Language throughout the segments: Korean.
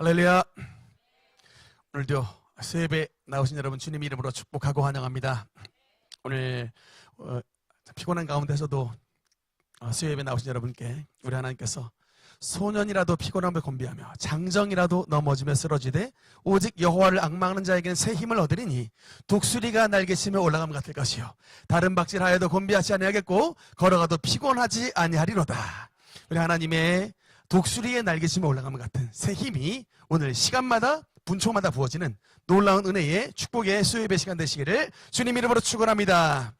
할렐루야. 오늘도 수예배 나오신 여러분 주님 이름으로 축복하고 환영합니다. 오늘 피곤한 가운데서도 수예배 나오신 여러분께 우리 하나님께서 소년이라도 피곤함을 건비하며 장정이라도 넘어지며 쓰러지되 오직 여호와를 앙망하는 자에게는 새 힘을 얻으리니 독수리가 날개치며 올라감 같을 것이요 다른 박질하여도 건비하지 아니하겠고 걸어가도 피곤하지 아니하리로다. 우리 하나님의 독수리의 날개치며 올라감 같은 새 힘이 오늘 시간마다 분초마다 부어지는 놀라운 은혜의 축복의 수요예배 시간 되시기를 주님 이름으로 축원합니다.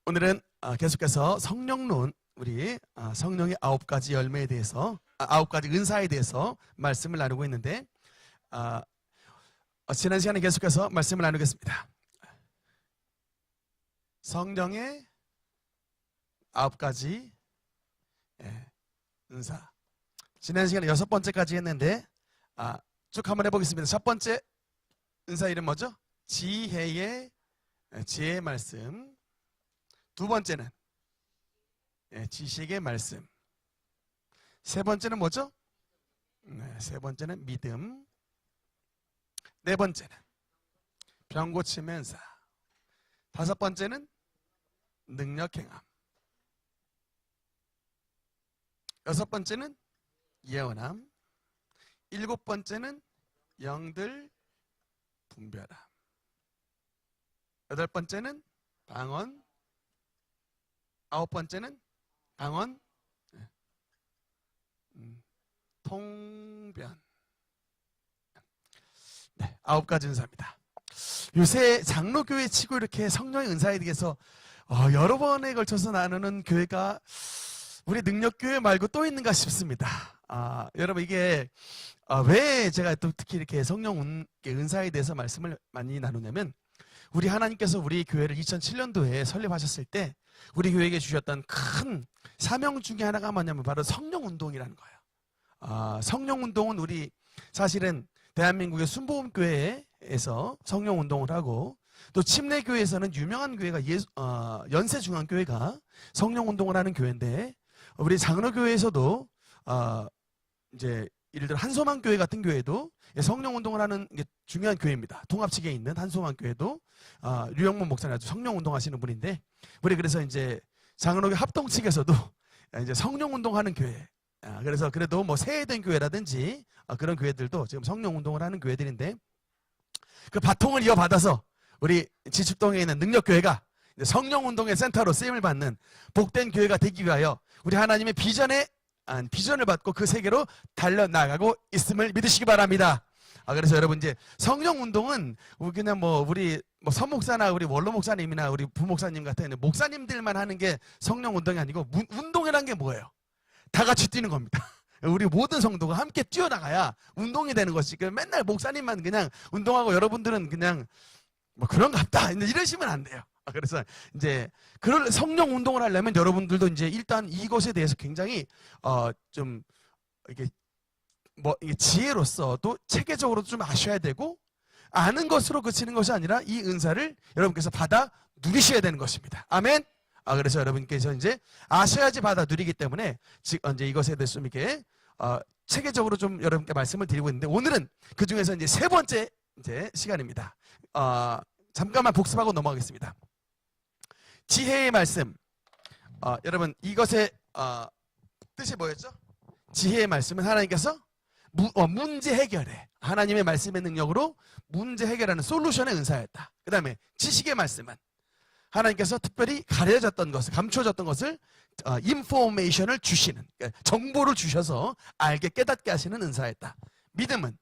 오늘은 계속해서 성령론, 우리 성령의 9가지 열매에 대해서 9가지 은사에 대해서 말씀을 나누고 있는데 지난 시간에 계속해서 말씀을 나누겠습니다. 성령의 9가지 은사. 지난 시간에 6번째까지 했는데 쭉 한번 해보겠습니다. 첫 번째 은사 이름 뭐죠? 지혜의 말씀. 두 번째는 지식의 말씀. 세 번째는 뭐죠? 세 번째는 믿음. 네 번째는 병고침의 은사. 다섯 번째는 능력 행함. 여섯 번째는 예언함. 일곱 번째는 영들 분별함. 여덟 번째는 방언. 아홉 번째는 방언, 통변. 네, 9가지 은사입니다. 요새 장로교회 치고 이렇게 성령의 은사에 대해서 여러 번에 걸쳐서 나누는 교회가 우리 능력교회 말고 또 있는가 싶습니다. 여러분 이게 왜 제가 또 특히 이렇게 성령 은사에 대해서 말씀을 많이 나누냐면 우리 하나님께서 우리 교회를 2007년도에 설립하셨을 때 우리 교회에게 주셨던 큰 사명 중에 하나가 뭐냐면 바로 성령운동이라는 거예요. 성령운동은 우리 사실은 대한민국의 순복음교회에서 성령운동을 하고 또 침례교회에서는 유명한 교회가 연세중앙교회가 성령운동을 하는 교회인데 우리 장로교회에서도 이제 예를 들어 한소망교회 같은 교회도 성령운동을 하는 게 중요한 교회입니다. 통합측에 있는 한소망교회도 류영문 목사님 아주 성령운동 하시는 분인데 우리 그래서 이제 장로교 합동 측에서도 이제 성령운동하는 교회. 그래서 그래도 뭐 세해된 교회라든지 그런 교회들도 지금 성령운동을 하는 교회들인데 그 바통을 이어받아서 우리 지축동에 있는 능력교회가 성령운동의 센터로 쓰임을 받는 복된 교회가 되기 위하여 우리 하나님의 비전을 받고 그 세계로 달려나가고 있음을 믿으시기 바랍니다. 그래서 여러분 이제 성령운동은 그냥 우리 서목사나 우리 원로 목사님이나 우리 부목사님 같은 목사님들만 하는 게 성령운동이 아니고 운동이라는 게 뭐예요? 다 같이 뛰는 겁니다. 우리 모든 성도가 함께 뛰어나가야 운동이 되는 것이 맨날 목사님만 그냥 운동하고 여러분들은 그냥 그런 것 같다 이러시면 안 돼요. 그래서 이제 그런 성령 운동을 하려면 여러분들도 이제 일단 이것에 대해서 굉장히 좀 이게 이게 지혜로서도 체계적으로도 좀 아셔야 되고 아는 것으로 그치는 것이 아니라 이 은사를 여러분께서 받아 누리셔야 되는 것입니다. 아멘. 그래서 여러분께서 이제 아셔야지 받아 누리기 때문에 이제 이것에 대해서 좀 이렇게 체계적으로 좀 여러분께 말씀을 드리고 있는데 오늘은 그 중에서 이제 세 번째 이제 시간입니다. 잠깐만 복습하고 넘어가겠습니다. 지혜의 말씀. 여러분 이것의 뜻이 뭐였죠? 지혜의 말씀은 하나님께서 문제 해결에 하나님의 말씀의 능력으로 문제 해결하는 솔루션의 은사였다. 그 다음에 지식의 말씀은 하나님께서 특별히 가려졌던 것을 감춰졌던 것을 인포메이션을 주시는 정보를 주셔서 알게 깨닫게 하시는 은사였다. 믿음은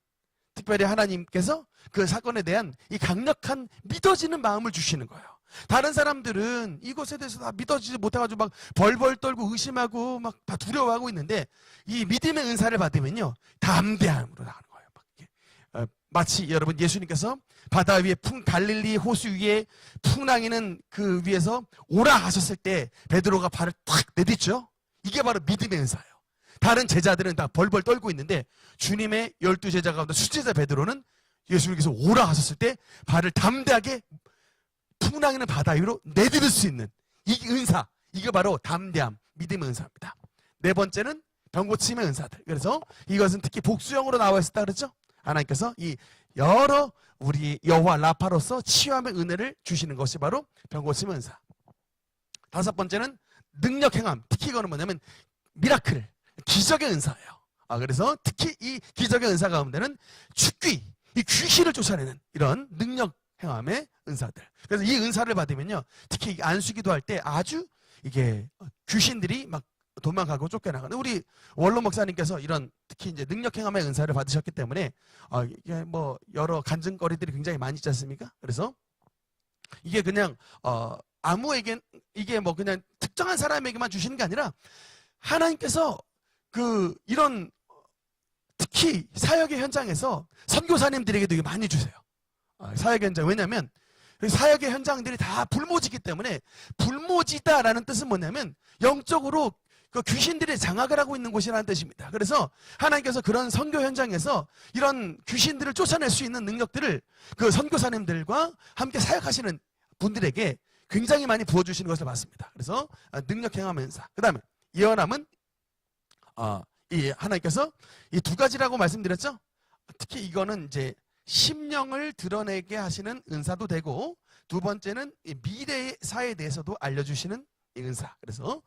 특별히 하나님께서 그 사건에 대한 이 강력한 믿어지는 마음을 주시는 거예요. 다른 사람들은 이것에 대해서 다 믿어지지 못해가지고 막 벌벌 떨고 의심하고 막 다 두려워하고 있는데 이 믿음의 은사를 받으면요 담대함으로 나가는 거예요. 마치 여러분 예수님께서 바다 위에 갈릴리 호수 위에 풍랑이는 그 위에서 오라 하셨을 때 베드로가 발을 탁 내딛죠. 이게 바로 믿음의 은사예요. 다른 제자들은 다 벌벌 떨고 있는데 주님의 12제자 가운데 수제자 베드로는 예수님께서 오라 하셨을 때 발을 담대하게 풍랑이는 바다 위로 내디딜 수 있는 이 은사, 이게 바로 담대함, 믿음의 은사입니다. 네 번째는 병고침의 은사들. 그래서 이것은 특히 복수형으로 나와 있었다 그랬죠? 하나님께서 이 여러 우리 여호와 라파로서 치유함의 은혜를 주시는 것이 바로 병고침의 은사. 다섯 번째는 능력 행함. 특히 이거는 뭐냐면 미라클, 기적의 은사예요. 그래서 특히 이 기적의 은사 가운데는 축귀, 이 귀신을 쫓아내는 이런 능력 행함의 은사들. 그래서 이 은사를 받으면요, 특히 안수기도 할 때 아주 이게 귀신들이 막 도망가고 쫓겨나가는, 우리 원로 목사님께서 이런 특히 이제 능력 행함의 은사를 받으셨기 때문에 이게 뭐 여러 간증거리들이 굉장히 많이 있지 않습니까? 그래서 이게 그냥 아무에게, 이게 뭐 그냥 특정한 사람에게만 주시는 게 아니라 하나님께서 이런 특히 사역의 현장에서 선교사님들에게도 이게 많이 주세요. 사역의 현장. 왜냐하면 사역의 현장들이 다 불모지기 때문에, 불모지다라는 뜻은 뭐냐면 영적으로 그 귀신들이 장악을 하고 있는 곳이라는 뜻입니다. 그래서 하나님께서 그런 선교 현장에서 이런 귀신들을 쫓아낼 수 있는 능력들을 그 선교사님들과 함께 사역하시는 분들에게 굉장히 많이 부어주시는 것을 봤습니다. 그래서 능력 행함 은사. 그 다음에 예언함은 이 하나님께서 이 두 가지라고 말씀드렸죠. 특히 이거는 이제 심령을 드러내게 하시는 은사도 되고, 두 번째는 이 미래의 사에 대해서도 알려주시는 이 은사. 그래서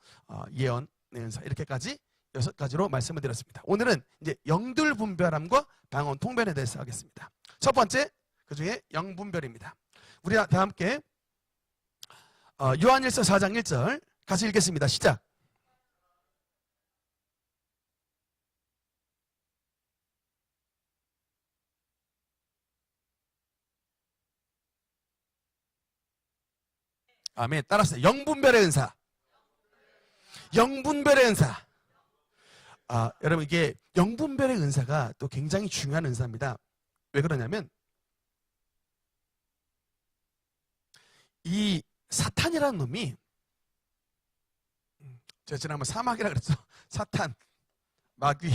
예언의 은사, 이렇게까지 6가지로 말씀을 드렸습니다. 오늘은 이제 영들 분별함과 방언 통변에 대해서 하겠습니다. 첫 번째, 그 중에 영분별입니다. 우리 다 함께 요한일서 4장 1절 같이 읽겠습니다. 시작. 아멘. 따라서 영분별의 은사. 영분별의 은사. 여러분, 이게 영분별의 은사가 또 굉장히 중요한 은사입니다. 왜 그러냐면 이 사탄이라는 놈이, 제가 지난번 사막이라 그랬죠. 사탄, 마귀,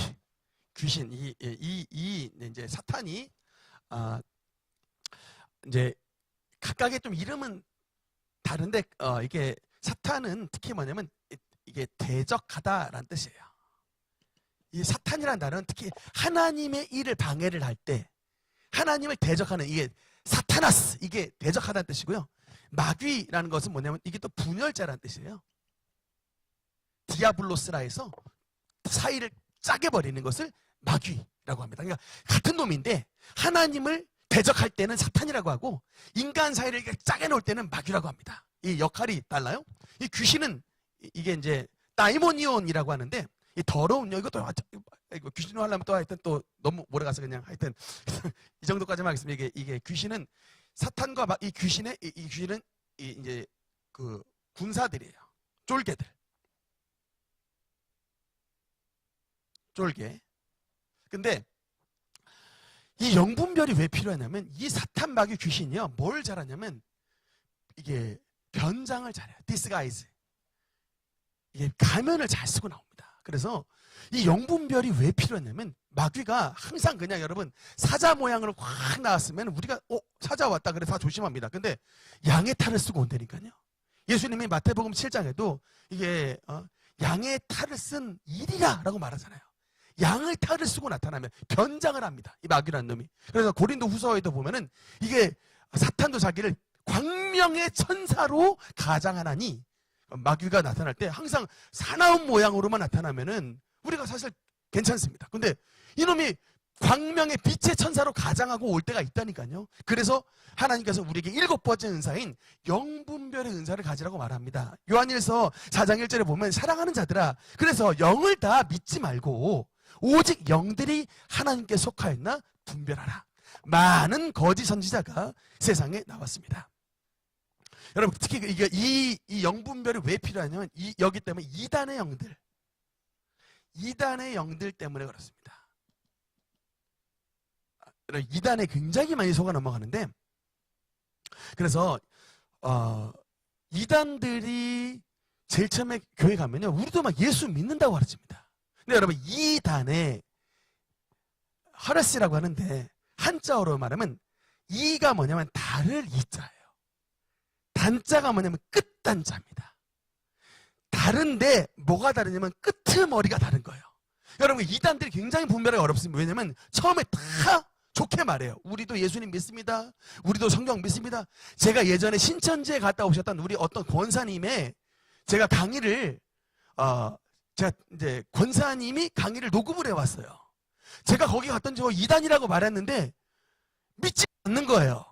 귀신, 이제 사탄이 이제 각각의 좀 이름은 다른데, 이게 사탄은 특히 뭐냐면 이게 대적하다라는 뜻이에요. 이 사탄이라는 단어는 특히 하나님의 일을 방해를 할 때 하나님을 대적하는, 이게 사타나스, 이게 대적하다는 뜻이고요. 마귀라는 것은 뭐냐면 이게 또 분열자라는 뜻이에요. 디아블로스라 해서 사이를 짜게 버리는 것을 마귀라고 합니다. 그러니까 같은 놈인데 하나님을 대적할 때는 사탄이라고 하고, 인간 사이를 짜게 놓을 때는 마귀라고 합니다. 이 역할이 달라요. 이 귀신은 이게 이제 다이모니온이라고 하는데, 이 더러운 이것도 이거 귀신으로 하려면 또 하여튼 또 너무 오래 가서 그냥 하여튼 이 정도까지만 하겠습니다. 이게 귀신은 사탄과 이 귀신의 이 귀신은 이제 그 군사들이에요. 쫄개들. 쫄개. 근데 이 영분별이 왜 필요하냐면, 이 사탄 마귀 귀신이요, 뭘 잘하냐면 이게 변장을 잘해요. 디스가이즈. 이게 가면을 잘 쓰고 나옵니다. 그래서 이 영분별이 왜 필요하냐면, 마귀가 항상 그냥 여러분 사자 모양으로 확 나왔으면 우리가 사자 왔다 그래 다 조심합니다. 근데 양의 탈을 쓰고 온다니까요. 예수님이 마태복음 7장에도 이게 양의 탈을 쓴 일이라라고 말하잖아요. 양의 탈을 쓰고 나타나면 변장을 합니다. 이 마귀라는 놈이. 그래서 고린도 후서에도 보면은 이게 사탄도 자기를 광명의 천사로 가장하나니, 마귀가 나타날 때 항상 사나운 모양으로만 나타나면은 우리가 사실 괜찮습니다. 근데 이놈이 광명의 빛의 천사로 가장하고 올 때가 있다니까요. 그래서 하나님께서 우리에게 7번째 은사인 영분별의 은사를 가지라고 말합니다. 요한일서 4장 1절에 보면, 사랑하는 자들아, 그래서 영을 다 믿지 말고 오직 영들이 하나님께 속하였나 분별하라. 많은 거짓 선지자가 세상에 나왔습니다. 여러분, 특히 이 영분별이 왜 필요하냐면, 여기 때문에 이단의 영들 때문에 그렇습니다. 이단에 굉장히 많이 속아 넘어가는데, 그래서 이단들이 제일 처음에 교회 가면요, 우리도 막 예수 믿는다고 가르칩니다. 근데 여러분, 이단의 허레스라고 하는데, 한자어로 말하면 이가 뭐냐면 달을 이자예요. 단자가 뭐냐면 끝단자입니다. 다른데 뭐가 다르냐면 끄트머리가 다른 거예요. 여러분, 이단들이 굉장히 분별하기 어렵습니다. 왜냐면 처음에 다 좋게 말해요. 우리도 예수님 믿습니다. 우리도 성경 믿습니다. 제가 예전에 신천지에 갔다 오셨던 우리 어떤 권사님의 제가 강의를 제가 이제 권사님이 강의를 녹음을 해왔어요. 제가 거기 갔더니 저 이단이라고 말했는데 믿지 않는 거예요.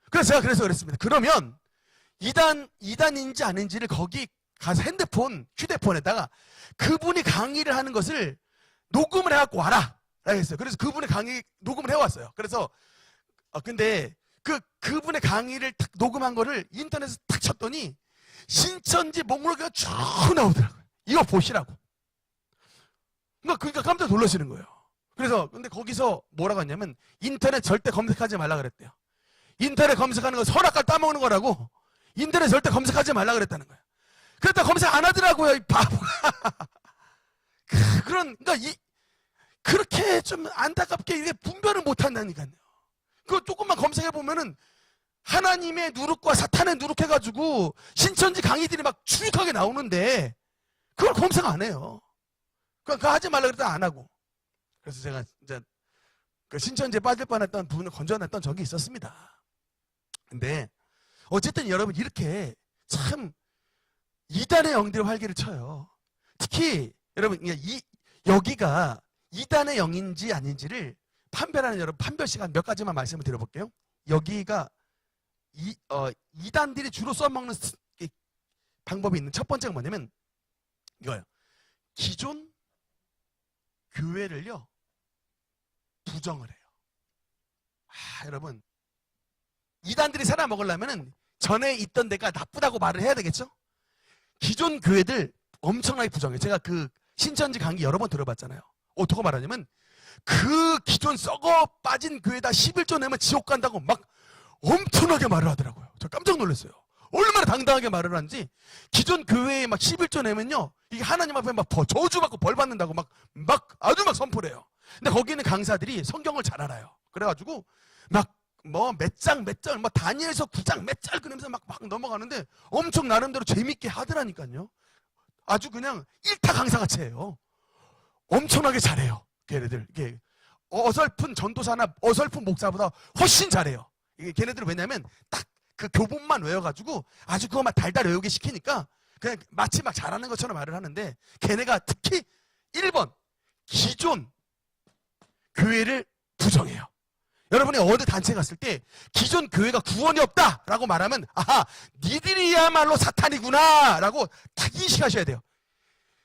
그래서 제가 그랬습니다. 그러면 이단인지 아닌지를 거기 가서 휴대폰에다가 그분이 강의를 하는 것을 녹음을 해갖고 와라 라고 했어요. 그래서 그분의 강의 녹음을 해왔어요. 그래서 근데 그분의 강의를 탁 녹음한 거를 인터넷에 탁 쳤더니 신천지 목록이 쭉 나오더라고요. 이거 보시라고. 그러니까 깜짝 놀라시는 거예요. 그래서 근데 거기서 뭐라고 했냐면 인터넷 절대 검색하지 말라 그랬대요. 인터넷 검색하는 거 선악과 따먹는 거라고. 인터넷 절대 검색하지 말라 그랬다는 거예요. 그랬다 검색 안 하더라고요, 이 바보가. 그러니까 그렇게 좀 안타깝게 이게 분별을 못 한다니까요. 그거 조금만 검색해 보면은 하나님의 누룩과 사탄의 누룩 해가지고 신천지 강의들이 막 추격하게 나오는데 그걸 검색 안 해요. 그거 하지 말라 그랬더니 안 하고. 그래서 제가 이제 그 신천지에 빠질 뻔했던 부분을 건져냈던 적이 있었습니다. 근데 어쨌든 여러분 이렇게 참 이단의 영들이 활기를 쳐요. 특히 여러분 여기가 이단의 영인지 아닌지를 판별하는 여러분 판별 시간 몇 가지만 말씀을 드려볼게요. 여기가 이단들이 주로 써먹는 방법이 있는 첫 번째가 뭐냐면 이거예요. 기존 교회를요 부정을 해요. 여러분 이단들이 살아먹으려면 전에 있던 데가 나쁘다고 말을 해야 되겠죠? 기존 교회들 엄청나게 부정해요. 제가 그 신천지 강의 여러 번 들어봤잖아요. 어떻게 말하냐면 그 기존 썩어 빠진 교회다 11조 내면 지옥 간다고 막 엄청나게 말을 하더라고요. 저 깜짝 놀랐어요. 얼마나 당당하게 말을 하는지. 기존 교회에 막 11조 내면요 이게 하나님 앞에 막 저주받고 벌 받는다고 막 아주 막 선포를 해요. 근데 거기 있는 강사들이 성경을 잘 알아요. 그래가지고 막 몇 장, 다니엘서 9장 몇 장 그러면서 막 넘어가는데 엄청 나름대로 재밌게 하더라니까요. 아주 그냥 1타 강사같이 해요. 엄청나게 잘해요. 걔네들. 이게 어설픈 전도사나 어설픈 목사보다 훨씬 잘해요. 이게 걔네들은 왜냐면 딱 그 교본만 외워가지고 아주 그것만 달달 외우게 시키니까 그냥 마치 막 잘하는 것처럼 말을 하는데 걔네가 특히 1번 기존 교회를 부정해요. 여러분이 어느 단체에 갔을 때 기존 교회가 구원이 없다라고 말하면 아하 니들이야말로 사탄이구나 라고 딱 인식하셔야 돼요.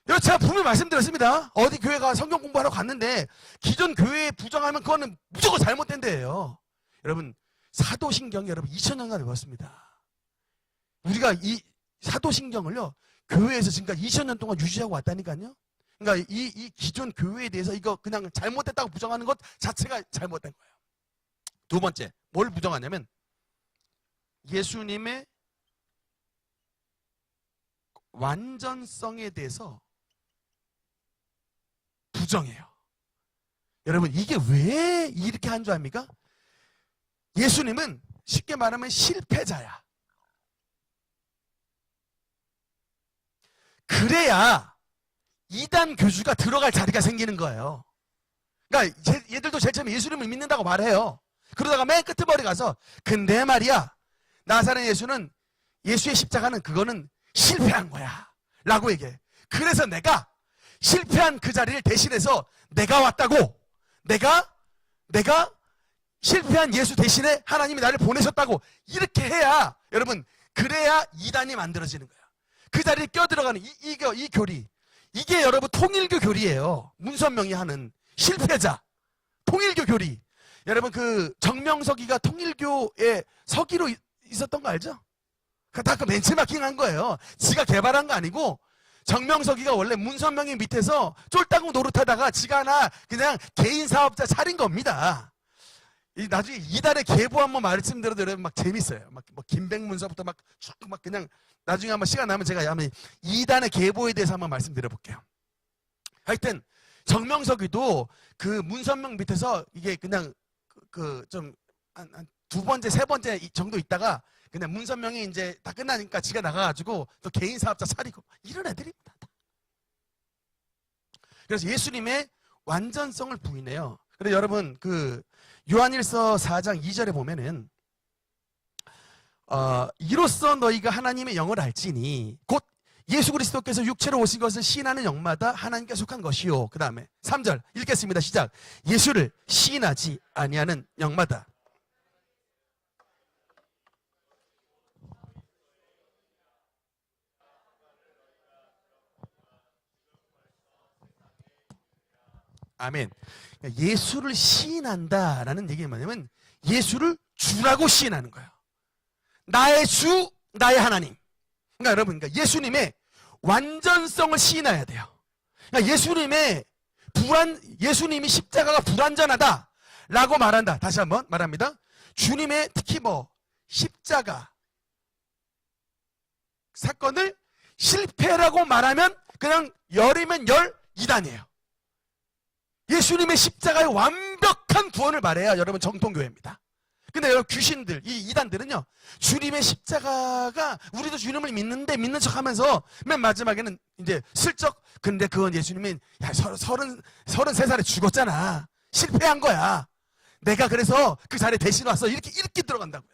여러분 제가 분명히 말씀드렸습니다. 어디 교회가 성경 공부하러 갔는데 기존 교회에 부정하면 그거는 무조건 잘못된 데예요. 여러분 사도신경 여러분 2000년간 외웠습니다. 우리가 이 사도신경을요 교회에서 지금까지 2000년 동안 유지하고 왔다니까요. 그러니까 이 기존 교회에 대해서 이거 그냥 잘못됐다고 부정하는 것 자체가 잘못된 거예요. 두 번째 뭘 부정하냐면 예수님의 완전성에 대해서 부정해요. 여러분 이게 왜 이렇게 한 줄 압니까? 예수님은 쉽게 말하면 실패자야. 그래야 이단 교주가 들어갈 자리가 생기는 거예요. 그러니까 얘들도 제일 처음에 예수님을 믿는다고 말해요. 그러다가 맨 끝머리 가서 근데 말이야 나사렛 예수는 예수의 십자가는 그거는 실패한 거야 라고 얘기해. 그래서 내가 실패한 그 자리를 대신해서 내가 왔다고. 내가 실패한 예수 대신에 하나님이 나를 보내셨다고 이렇게 해야 여러분 그래야 이단이 만들어지는 거야. 그 자리에 껴들어가는 이 교리 이게 여러분 통일교 교리예요. 문선명이 하는 실패자 통일교 교리. 여러분 그 정명석이가 통일교의 서기로 있었던 거 알죠? 다 그 벤치마킹한 거예요. 지가 개발한 거 아니고 정명석이가 원래 문선명이 밑에서 쫄따구 노릇하다가 지가 하나 그냥 개인 사업자 차린 겁니다. 나중에 이단의 계보 한번 말씀드려도 막 재밌어요. 막 김백문서부터 막 그냥 나중에 한번 시간 나면 제가 한번 이단의 계보에 대해서 한번 말씀드려볼게요. 하여튼 정명석이도 그 문선명 밑에서 이게 그냥 좀 한 두 번째, 세 번째 정도 있다가 그냥 문선명이 이제 다 끝나니까 지가 나가가지고 또 개인 사업자 차리고 이런 애들입니다. 그래서 예수님의 완전성을 부인해요. 그래서 여러분 그 요한일서 4장 2절에 보면은 이로써 너희가 하나님의 영을 알지니 곧 예수 그리스도께서 육체로 오신 것을 시인하는 영마다 하나님께 속한 것이요. 그 다음에 3절 읽겠습니다. 시작. 예수를 시인하지 아니하는 영마다. 아멘. 예수를 시인한다라는 얘기는 뭐냐면 예수를 주라고 시인하는 거예요. 나의 주, 나의 하나님. 그러니까 여러분, 그러니까 예수님의 완전성을 시인해야 돼요. 그러니까 예수님이 십자가가 불완전하다라고 말한다. 다시 한번 말합니다. 주님의 특히 십자가 사건을 실패라고 말하면 그냥 열이면 열, 이단이에요. 예수님의 십자가의 완벽한 구원을 말해야 여러분 정통교회입니다. 근데 여러분 귀신들, 이 이단들은요, 주님의 십자가가 우리도 주님을 믿는데 믿는 척 하면서 맨 마지막에는 이제 슬쩍 근데 그건 예수님이 33살에 죽었잖아. 실패한 거야. 내가 그래서 그 자리에 대신 왔어. 이렇게 들어간다고요.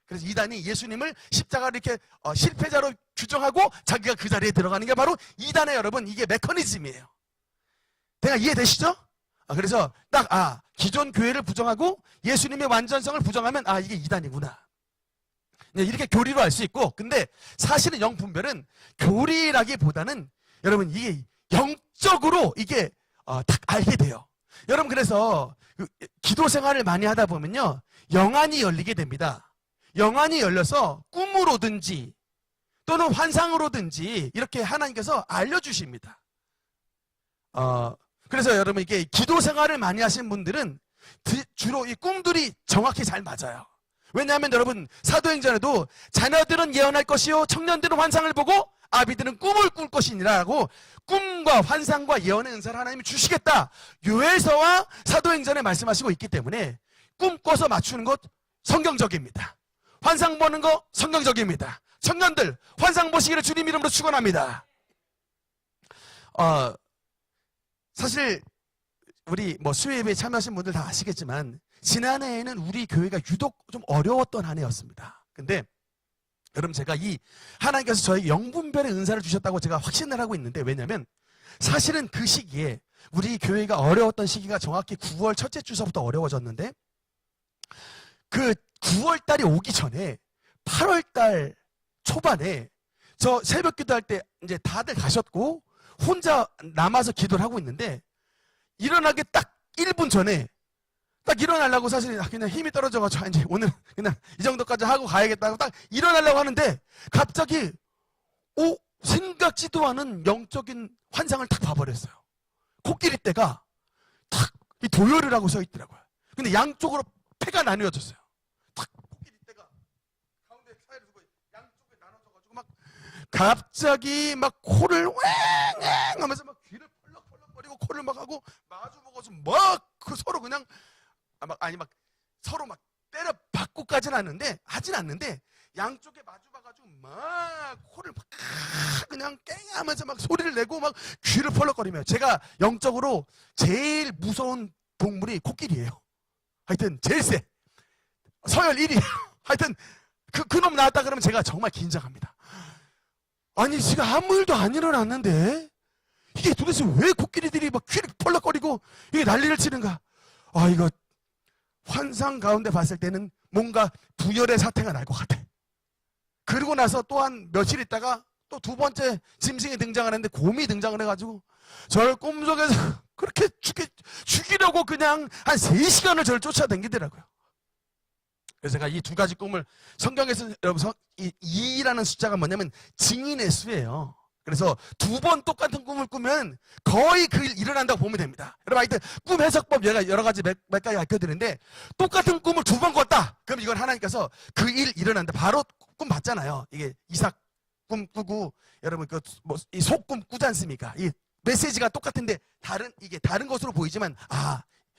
그래서 이단이 예수님을 십자가를 이렇게 실패자로 규정하고 자기가 그 자리에 들어가는 게 바로 이단의 여러분 이게 메커니즘이에요. 대가 이해되시죠? 그래서 딱 기존 교회를 부정하고 예수님의 완전성을 부정하면 이게 이단이구나. 이렇게 교리로 알 수 있고, 근데 사실은 영분별은 교리라기보다는 여러분 이게 영적으로 이게 딱 알게 돼요. 여러분 그래서 기도 생활을 많이 하다 보면요 영안이 열리게 됩니다. 영안이 열려서 꿈으로든지 또는 환상으로든지 이렇게 하나님께서 알려주십니다. 그래서 여러분 이게 기도 생활을 많이 하신 분들은 주로 이 꿈들이 정확히 잘 맞아요. 왜냐하면 여러분 사도행전에도 자녀들은 예언할 것이요 청년들은 환상을 보고 아비들은 꿈을 꿀 것이니라고 꿈과 환상과 예언의 은사를 하나님이 주시겠다. 요엘서와 사도행전에 말씀하시고 있기 때문에 꿈 꿔서 맞추는 것 성경적입니다. 환상 보는 거 성경적입니다. 청년들 환상 보시기를 주님 이름으로 축원합니다. 사실 우리 수요예배에 참여하신 분들 다 아시겠지만 지난해에는 우리 교회가 유독 좀 어려웠던 한 해였습니다. 근데 여러분 제가 이 하나님께서 저에게 영분별의 은사를 주셨다고 제가 확신을 하고 있는데, 왜냐면 사실은 그 시기에 우리 교회가 어려웠던 시기가 정확히 9월 첫째 주서부터 어려워졌는데, 그 9월 달이 오기 전에 8월 달 초반에 저 새벽 기도할 때 이제 다들 가셨고 혼자 남아서 기도를 하고 있는데, 일어나기 딱 1분 전에 딱 일어나려고 사실 그냥 힘이 떨어져가지고 이제 오늘 그냥 이 정도까지 하고 가야겠다고 딱 일어나려고 하는데 갑자기 생각지도 않은 영적인 환상을 탁 봐버렸어요. 코끼리 떼가 탁 이 도열을 하고 서 있더라고요. 근데 양쪽으로 폐가 나뉘어졌어요. 탁 코끼리 떼가 가운데 사이를 두고 양쪽에 나눠져가지고 막 갑자기 막 코를 왱왱 하면서 막 귀를 펄럭펄럭거리고 코를 막 하고 마주보고서 막 그 서로 그냥 막 서로 막 때려 받고까지는 하진 않는데 양쪽에 마주봐가지고 막 코를 막 그냥 깽하면서 막 소리를 내고 막 귀를 펄럭거리며, 제가 영적으로 제일 무서운 동물이 코끼리예요. 하여튼 제일 세. 서열 1위. 하여튼 그놈 나왔다 그러면 제가 정말 긴장합니다. 아니 지금 아무 일도 안 일어났는데 이게 도대체 왜 코끼리들이 막 귀를 펄럭거리고 이게 난리를 치는가. 이거 환상 가운데 봤을 때는 뭔가 부열의 사태가 날 것 같아. 그리고 나서 또한 며칠 있다가 또 두 번째 짐승이 등장하는데 곰이 등장을 해가지고 저를 꿈속에서 그렇게 죽이려고 그냥 한 3시간을 저를 쫓아다니더라고요. 그래서 제가 이 두 가지 꿈을 성경에서 여러분 이 2라는 숫자가 뭐냐면 증인의 수예요. 그래서 2번 똑같은 꿈을 꾸면 거의 그 일 일어난다고 보면 됩니다. 여러분 하여튼 꿈 해석법 여러 가지 몇 가지 알려드리는데, 똑같은 꿈을 2번 꿨다. 그럼 이건 하나님께서 그 일 일어난다. 바로 꿈 봤잖아요. 이게 이삭 꿈 꾸고 여러분 이 속꿈 꾸지 않습니까? 이 메시지가 똑같은데 이게 다른 것으로 보이지만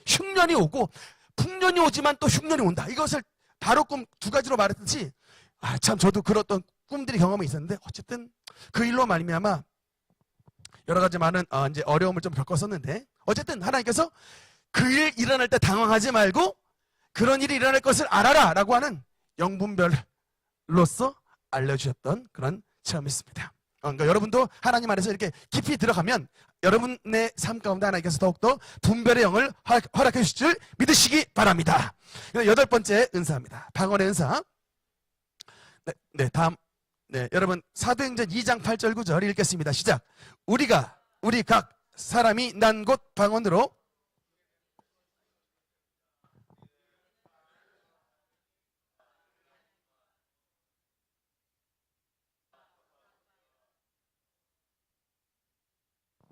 흉년이 오고 풍년이 오지만 또 흉년이 온다. 이것을 바로 꿈 두 가지로 말했듯이 참 저도 그랬던 꿈들이 경험이 있었는데, 어쨌든 그 일로 말미암아 여러 가지 많은 이제 어려움을 좀 겪었었는데, 어쨌든 하나님께서 그 일 일어날 때 당황하지 말고 그런 일이 일어날 것을 알아라 라고 하는 영분별로서 알려주셨던 그런 체험이었습니다. 그러니까 여러분도 하나님 안에서 이렇게 깊이 들어가면 여러분의 삶 가운데 하나님께서 더욱더 분별의 영을 허락해 주실 줄 믿으시기 바랍니다. 여덟 번째 은사입니다. 방언의 은사. 네, 다음. 네, 여러분 사도행전 2장 8절 9절 읽겠습니다. 시작. 우리 각 사람이 난 곳 방언으로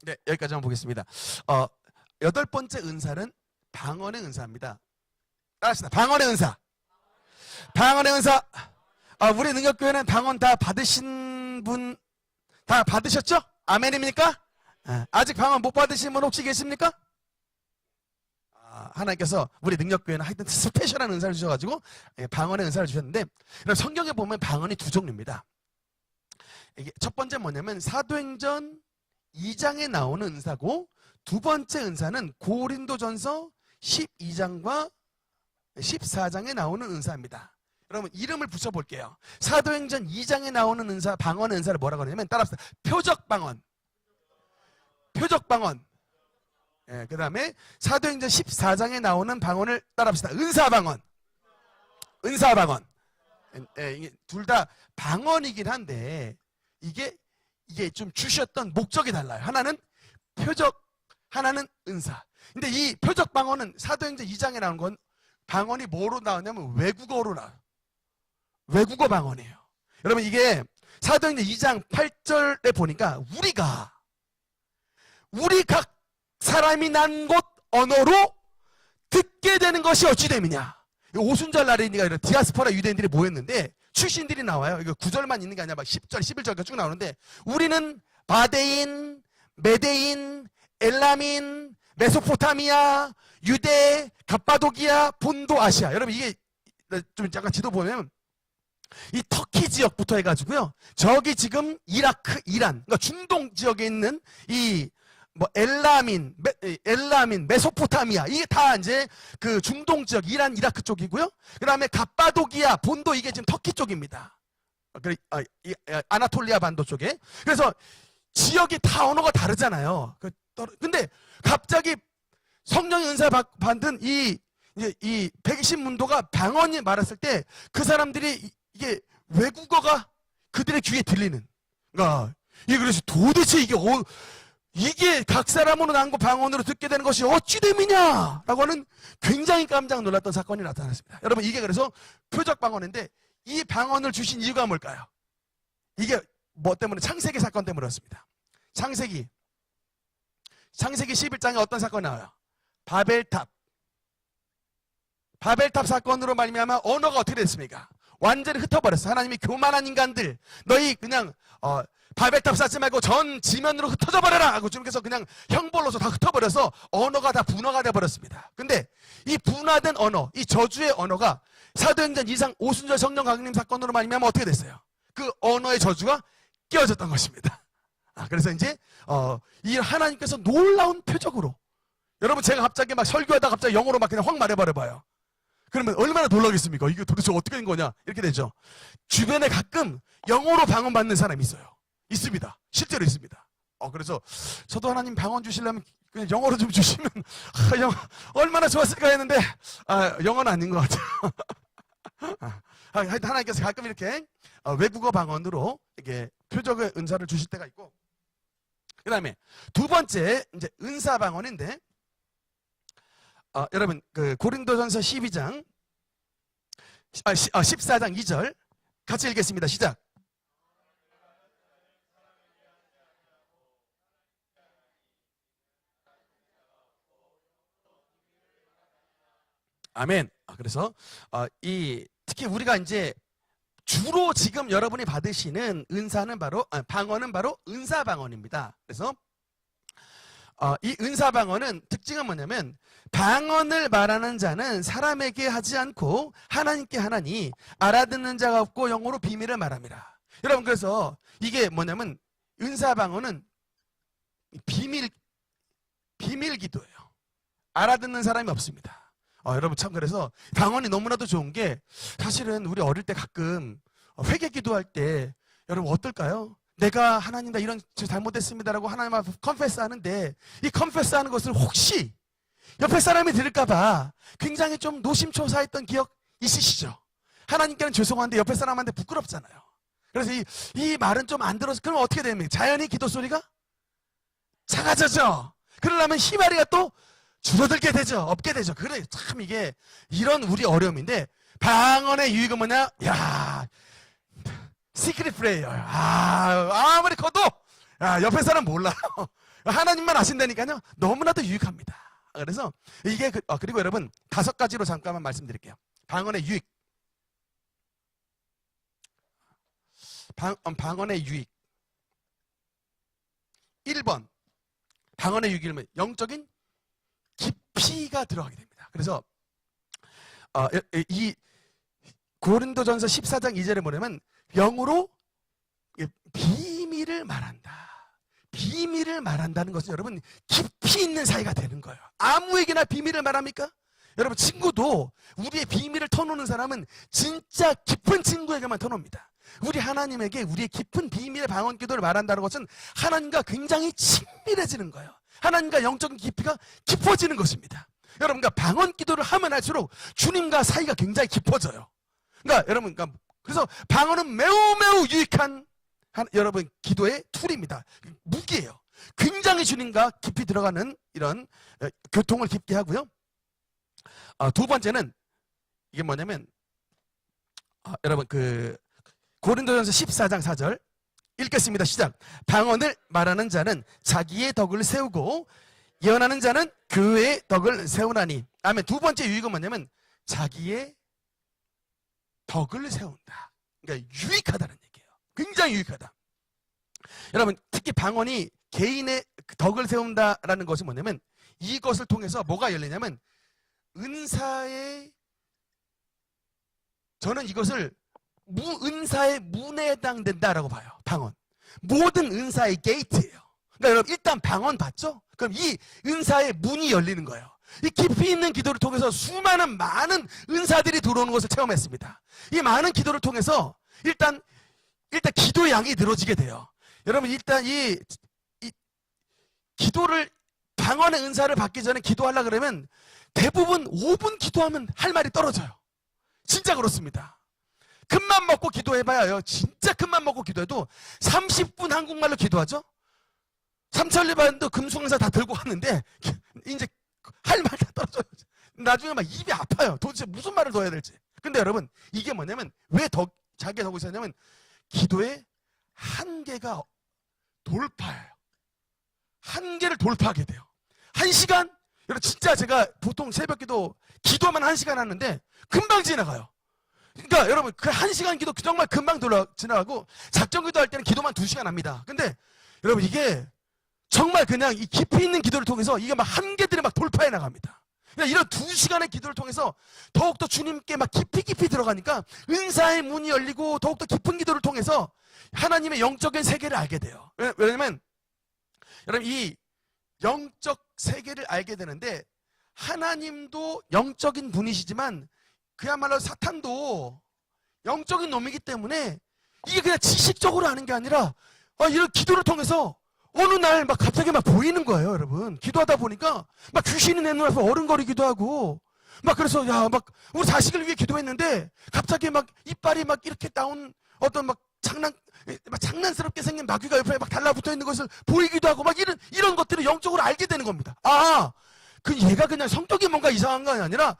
네, 여기까지 한번 보겠습니다. 여덟 번째 은사는 방언의 은사입니다. 따라합시다. 방언의 은사. 방언의 은사. 우리 능력교회는 방언 다 받으신 분 다 받으셨죠? 아멘입니까? 아직 방언 못 받으신 분 혹시 계십니까? 하나님께서 우리 능력교회는 하여튼 스페셜한 은사를 주셔가지고 방언의 은사를 주셨는데, 성경에 보면 방언이 두 종류입니다. 이게 첫 번째 뭐냐면 사도행전 2장에 나오는 은사고, 두 번째 은사는 고린도전서 12장과 14장에 나오는 은사입니다. 여러분 이름을 붙여볼게요. 사도행전 2장에 나오는 은사, 방언의 은사를 뭐라고 하냐면, 따라합시다. 표적방언. 표적방언. 예, 그 다음에 사도행전 14장에 나오는 방언을 따라합시다. 은사방언. 은사방언. 예, 이게 둘 다 방언이긴 한데 이게 좀 주셨던 목적이 달라요. 하나는 표적, 하나는 은사. 근데 이 표적방언은 사도행전 2장에 나온 건 방언이 뭐로 나오냐면 외국어로 나와요. 외국어 방언이에요. 여러분 이게 사도행전 2장 8절에 보니까 우리 각 사람이 난 곳 언어로 듣게 되는 것이 어찌 됨이냐. 오순절 날이니까 이런 디아스포라 유대인들이 모였는데 출신들이 나와요. 이거 9절만 있는 게 아니라 막 10절, 11절까지 쭉 나오는데, 우리는 바데인, 메데인, 엘라민, 메소포타미아, 유대, 갑바도기아, 본도 아시아. 여러분 이게 좀 잠깐 지도 보면 이 터키 지역부터 해가지고요. 저기 지금 이라크, 이란, 그러니까 중동 지역에 있는 이 엘라민, 메소포타미아, 이게 다 이제 그 중동 지역, 이란, 이라크 쪽이고요. 그 다음에 갑바도기아, 본도, 이게 지금 터키 쪽입니다. 아나톨리아 반도 쪽에. 그래서 지역이 다 언어가 다르잖아요. 근데 갑자기 성령의 은사 받은 이 120문도가 방언이 말했을 때 그 사람들이 이게 외국어가 그들의 귀에 들리는. 그래서 도대체 이게 각 사람으로 난 거 방언으로 듣게 되는 것이 어찌 됨이냐 라고 하는 굉장히 깜짝 놀랐던 사건이 나타났습니다. 여러분 이게 그래서 표적 방언인데, 이 방언을 주신 이유가 뭘까요? 이게 뭐 때문에? 창세기 사건 때문에 그렇습니다. 창세기 11장에 어떤 사건이 나와요? 바벨탑 사건으로 말미암아 언어가 어떻게 됐습니까? 완전히 흩어버렸어. 하나님이 교만한 인간들, 너희 그냥 바벨탑 쌓지 말고 전 지면으로 흩어져 버려라 하고 주님께서 그냥 형벌로서 다 흩어버려서 언어가 다 분화가 돼버렸습니다. 근데 이 분화된 언어, 이 저주의 언어가 사도행전 2장 오순절 성령 강림 사건으로 말미암아 어떻게 됐어요? 그 언어의 저주가 깨어졌던 것입니다. 그래서 이제 이 하나님께서 놀라운 표적으로, 여러분 제가 갑자기 막 설교하다가 갑자기 영어로 막 그냥 확 말해버려봐요. 그러면 얼마나 놀라겠습니까? 이게 도대체 어떻게 된 거냐? 이렇게 되죠. 주변에 가끔 영어로 방언 받는 사람이 있어요. 있습니다. 실제로 있습니다. 그래서 저도 하나님 방언 주시려면 그냥 영어로 좀 주시면 얼마나 좋았을까 했는데 영어는 아닌 것 같아요. 하나님께서 가끔 이렇게 외국어 방언으로 이렇게 표적의 은사를 주실 때가 있고, 그 다음에 두 번째 이제 은사 방언인데, 여러분 그 고린도전서 12장 14장 2절 같이 읽겠습니다. 시작. 아멘. 그래서 특히 우리가 이제 주로 지금 여러분이 받으시는 은사는 바로 방언은 바로 은사 방언입니다. 그래서 이 은사 방언은 특징은 뭐냐면, 방언을 말하는 자는 사람에게 하지 않고 하나님께 하나니 알아듣는 자가 없고 영어로 비밀을 말합니다. 여러분 그래서 이게 뭐냐면 은사 방언은 비밀 기도예요. 알아듣는 사람이 없습니다. 여러분 참 그래서 방언이 너무나도 좋은 게 사실은 우리 어릴 때 가끔 회개 기도할 때 여러분 어떨까요? 내가 하나님 나 이런 잘못했습니다라고 하나님 앞에 컨페스 하는데 이 컨페스 하는 것을 혹시 옆에 사람이 들을까봐 굉장히 좀 노심초사했던 기억 있으시죠? 하나님께는 죄송한데 옆에 사람한테 부끄럽잖아요. 그래서 이 말은 좀 안 들어서 그럼 어떻게 됩니까? 자연히 기도 소리가 작아져죠. 그러려면 희마리가 또 줄어들게 되죠. 없게 되죠. 그래 참 이게 이런 우리 어려움인데 방언의 유익은 뭐냐? 야, 시크릿 프레이어. 아무리 커도 옆에 사람 몰라요. 하나님만 아신다니까요. 너무나도 유익합니다. 그래서 이게 그리고 여러분 5가지로 잠깐만 말씀드릴게요. 방언의 유익. 방언의 유익. 1번 방언의 유익이면 영적인 깊이가 들어가게 됩니다. 그래서 이 고린도전서 14장 2절에 뭐냐면 영으로 비밀을 말한다. 비밀을 말한다는 것은 여러분 깊이 있는 사이가 되는 거예요. 아무에게나 비밀을 말합니까? 여러분 친구도 우리의 비밀을 터놓는 사람은 진짜 깊은 친구에게만 터놉니다. 우리 하나님에게 우리의 깊은 비밀의 방언 기도를 말한다는 것은 하나님과 굉장히 친밀해지는 거예요. 하나님과 영적인 깊이가 깊어지는 것입니다. 여러분과 방언 기도를 하면 할수록 주님과 사이가 굉장히 깊어져요. 그러니까 여러분 그래서 방언은 매우 매우 유익한 여러분 기도의 툴입니다. 무기예요. 굉장히 주님과 깊이 들어가는 이런 교통을 깊게 하고요. 두 번째는 이게 뭐냐면 여러분 고린도전서 14장 4절 읽겠습니다. 시작. 방언을 말하는 자는 자기의 덕을 세우고 예언하는 자는 교회의 덕을 세우나니. 아멘. 두 번째 유익은 뭐냐면 자기의 덕을 세운다. 그러니까 유익하다는 얘기예요. 굉장히 유익하다. 여러분 특히 방언이 개인의 덕을 세운다라는 것이 뭐냐면 이것을 통해서 뭐가 열리냐면 은사의 저는 이것을 은사의 문에 해당된다라고 봐요. 방언. 모든 은사의 게이트예요. 그러니까 여러분 일단 방언 봤죠? 그럼 이 은사의 문이 열리는 거예요. 이 깊이 있는 기도를 통해서 수많은 많은 은사들이 들어오는 것을 체험했습니다. 이 많은 기도를 통해서 일단 기도의 양이 늘어지게 돼요. 여러분 일단 이 기도를 방언의 은사를 받기 전에 기도하려고 그러면 대부분 5분 기도하면 할 말이 떨어져요. 진짜 그렇습니다. 큰맘 먹고 기도해봐요. 진짜 큰맘 먹고 기도해도 30분 한국말로 기도하죠? 삼천리반도 금수강사 다 들고 왔는데 이제 할 말 다 떨어져요. 나중에 막 입이 아파요. 도대체 무슨 말을 더 해야 될지. 근데 여러분 이게 뭐냐면 왜 자기가 덕을 세우냐면 기도의 한계가 돌파해요. 한계를 돌파하게 돼요. 1시간? 여러분 진짜 제가 보통 새벽기도 기도만 1시간 하는데 금방 지나가요. 그러니까 여러분 그 1시간 기도 정말 금방 지나가고 작정기도 할 때는 기도만 2시간 합니다. 근데 여러분 이게 정말 그냥 이 깊이 있는 기도를 통해서 이게 막 한계들이 막 돌파해 나갑니다. 그러니까 이런 2시간의 기도를 통해서 더욱더 주님께 막 깊이 들어가니까 은사의 문이 열리고 더욱더 깊은 기도를 통해서 하나님의 영적인 세계를 알게 돼요. 왜냐면 여러분 이 영적 세계를 알게 되는데 하나님도 영적인 분이시지만 그야말로 사탄도 영적인 놈이기 때문에 이게 그냥 지식적으로 하는 게 아니라 이런 기도를 통해서 어느 날 막 갑자기 막 보이는 거예요, 여러분. 기도하다 보니까 막 귀신이 내 눈앞에 어른거리기도 하고 막 그래서 막 우리 자식을 위해 기도했는데 갑자기 막 이빨이 막 이렇게 나온 어떤 막 장난스럽게 생긴 마귀가 옆에 막 달라붙어 있는 것을 보이기도 하고 막 이런 것들을 영적으로 알게 되는 겁니다. 얘가 그냥 성격이 뭔가 이상한 거 아니라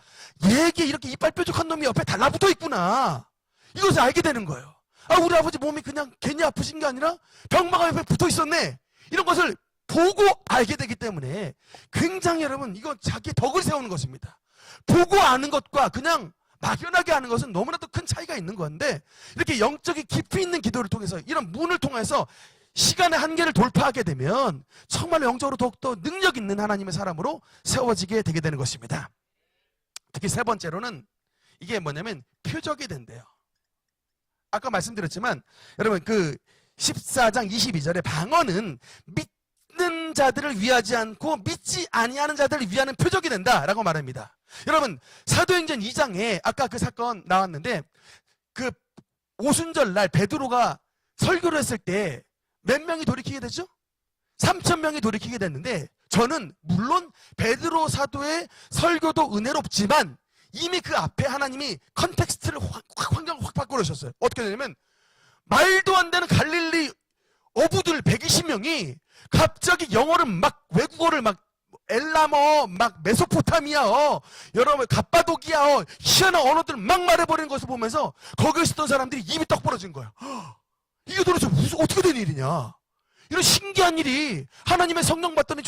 얘에게 이렇게 이빨 뾰족한 놈이 옆에 달라붙어 있구나. 이것을 알게 되는 거예요. 우리 아버지 몸이 그냥 괜히 아프신 게 아니라 병마가 옆에 붙어 있었네. 이런 것을 보고 알게 되기 때문에 굉장히 여러분 이건 자기의 덕을 세우는 것입니다. 보고 아는 것과 그냥 막연하게 아는 것은 너무나도 큰 차이가 있는 건데 이렇게 영적인 깊이 있는 기도를 통해서 이런 문을 통해서 시간의 한계를 돌파하게 되면 정말 영적으로 더욱더 능력 있는 하나님의 사람으로 세워지게 되게 되는 것입니다. 특히 세 번째로는 이게 뭐냐면 표적이 된대요. 아까 말씀드렸지만 여러분 14장 22절에 방언은 믿는 자들을 위하지 않고 믿지 아니하는 자들을 위하는 표적이 된다라고 말합니다. 여러분, 사도행전 2장에 아까 그 사건 나왔는데, 그 오순절 날 베드로가 설교를 했을 때 몇 명이 돌이키게 되죠? 3,000명이 돌이키게 됐는데, 저는 물론 베드로 사도의 설교도 은혜롭지만 이미 그 앞에 하나님이 컨텍스트를 환경을 확 바꿔놓으셨어요. 어떻게 되냐면, 말도 안 되는 갈릴리 어부들 120명이 갑자기 영어를 막, 외국어를 막, 엘라머, 막 메소포타미아, 여러분 갑바도기아, 희한한 언어들을 막 말해버리는 것을 보면서 거기에 있었던 사람들이 입이 떡 벌어진 거예요. 이게 도대체 무슨, 어떻게 된 일이냐? 이런 신기한 일이, 하나님의 성령 받더니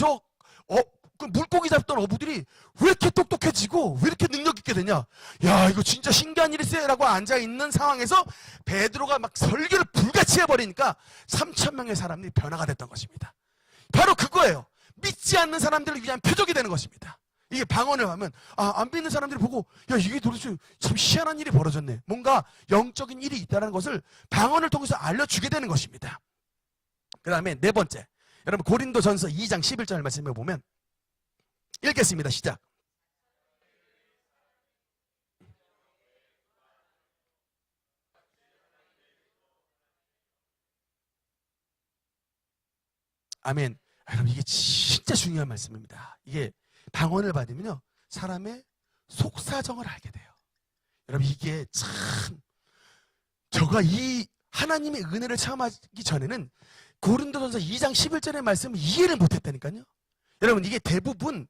그 물고기 잡던 어부들이 왜 이렇게 똑똑해지고 왜 이렇게 능력 있게 되냐? 야, 이거 진짜 신기한 일이세요라고 앉아 있는 상황에서 베드로가 막 설교를 불같이 해버리니까 3,000명의 사람들이 변화가 됐던 것입니다. 바로 그거예요. 믿지 않는 사람들을 위한 표적이 되는 것입니다. 이게 방언을 하면, 안 믿는 사람들이 보고, 야, 이게 도대체 참 희한한 일이 벌어졌네. 뭔가 영적인 일이 있다는 것을 방언을 통해서 알려주게 되는 것입니다. 그 다음에 네 번째, 여러분 고린도전서 2장 11절 말씀을 보면, 읽겠습니다. 시작. 아멘. 여러분, 이게 진짜 중요한 말씀입니다. 이게 방언을 받으면요, 사람의 속사정을 알게 돼요. 여러분, 이게 참, 제가 이 하나님의 은혜를 체험하기 전에는 고린도전서 2장 11절의 말씀을 이해를 못했다니까요. 여러분, 이게 대부분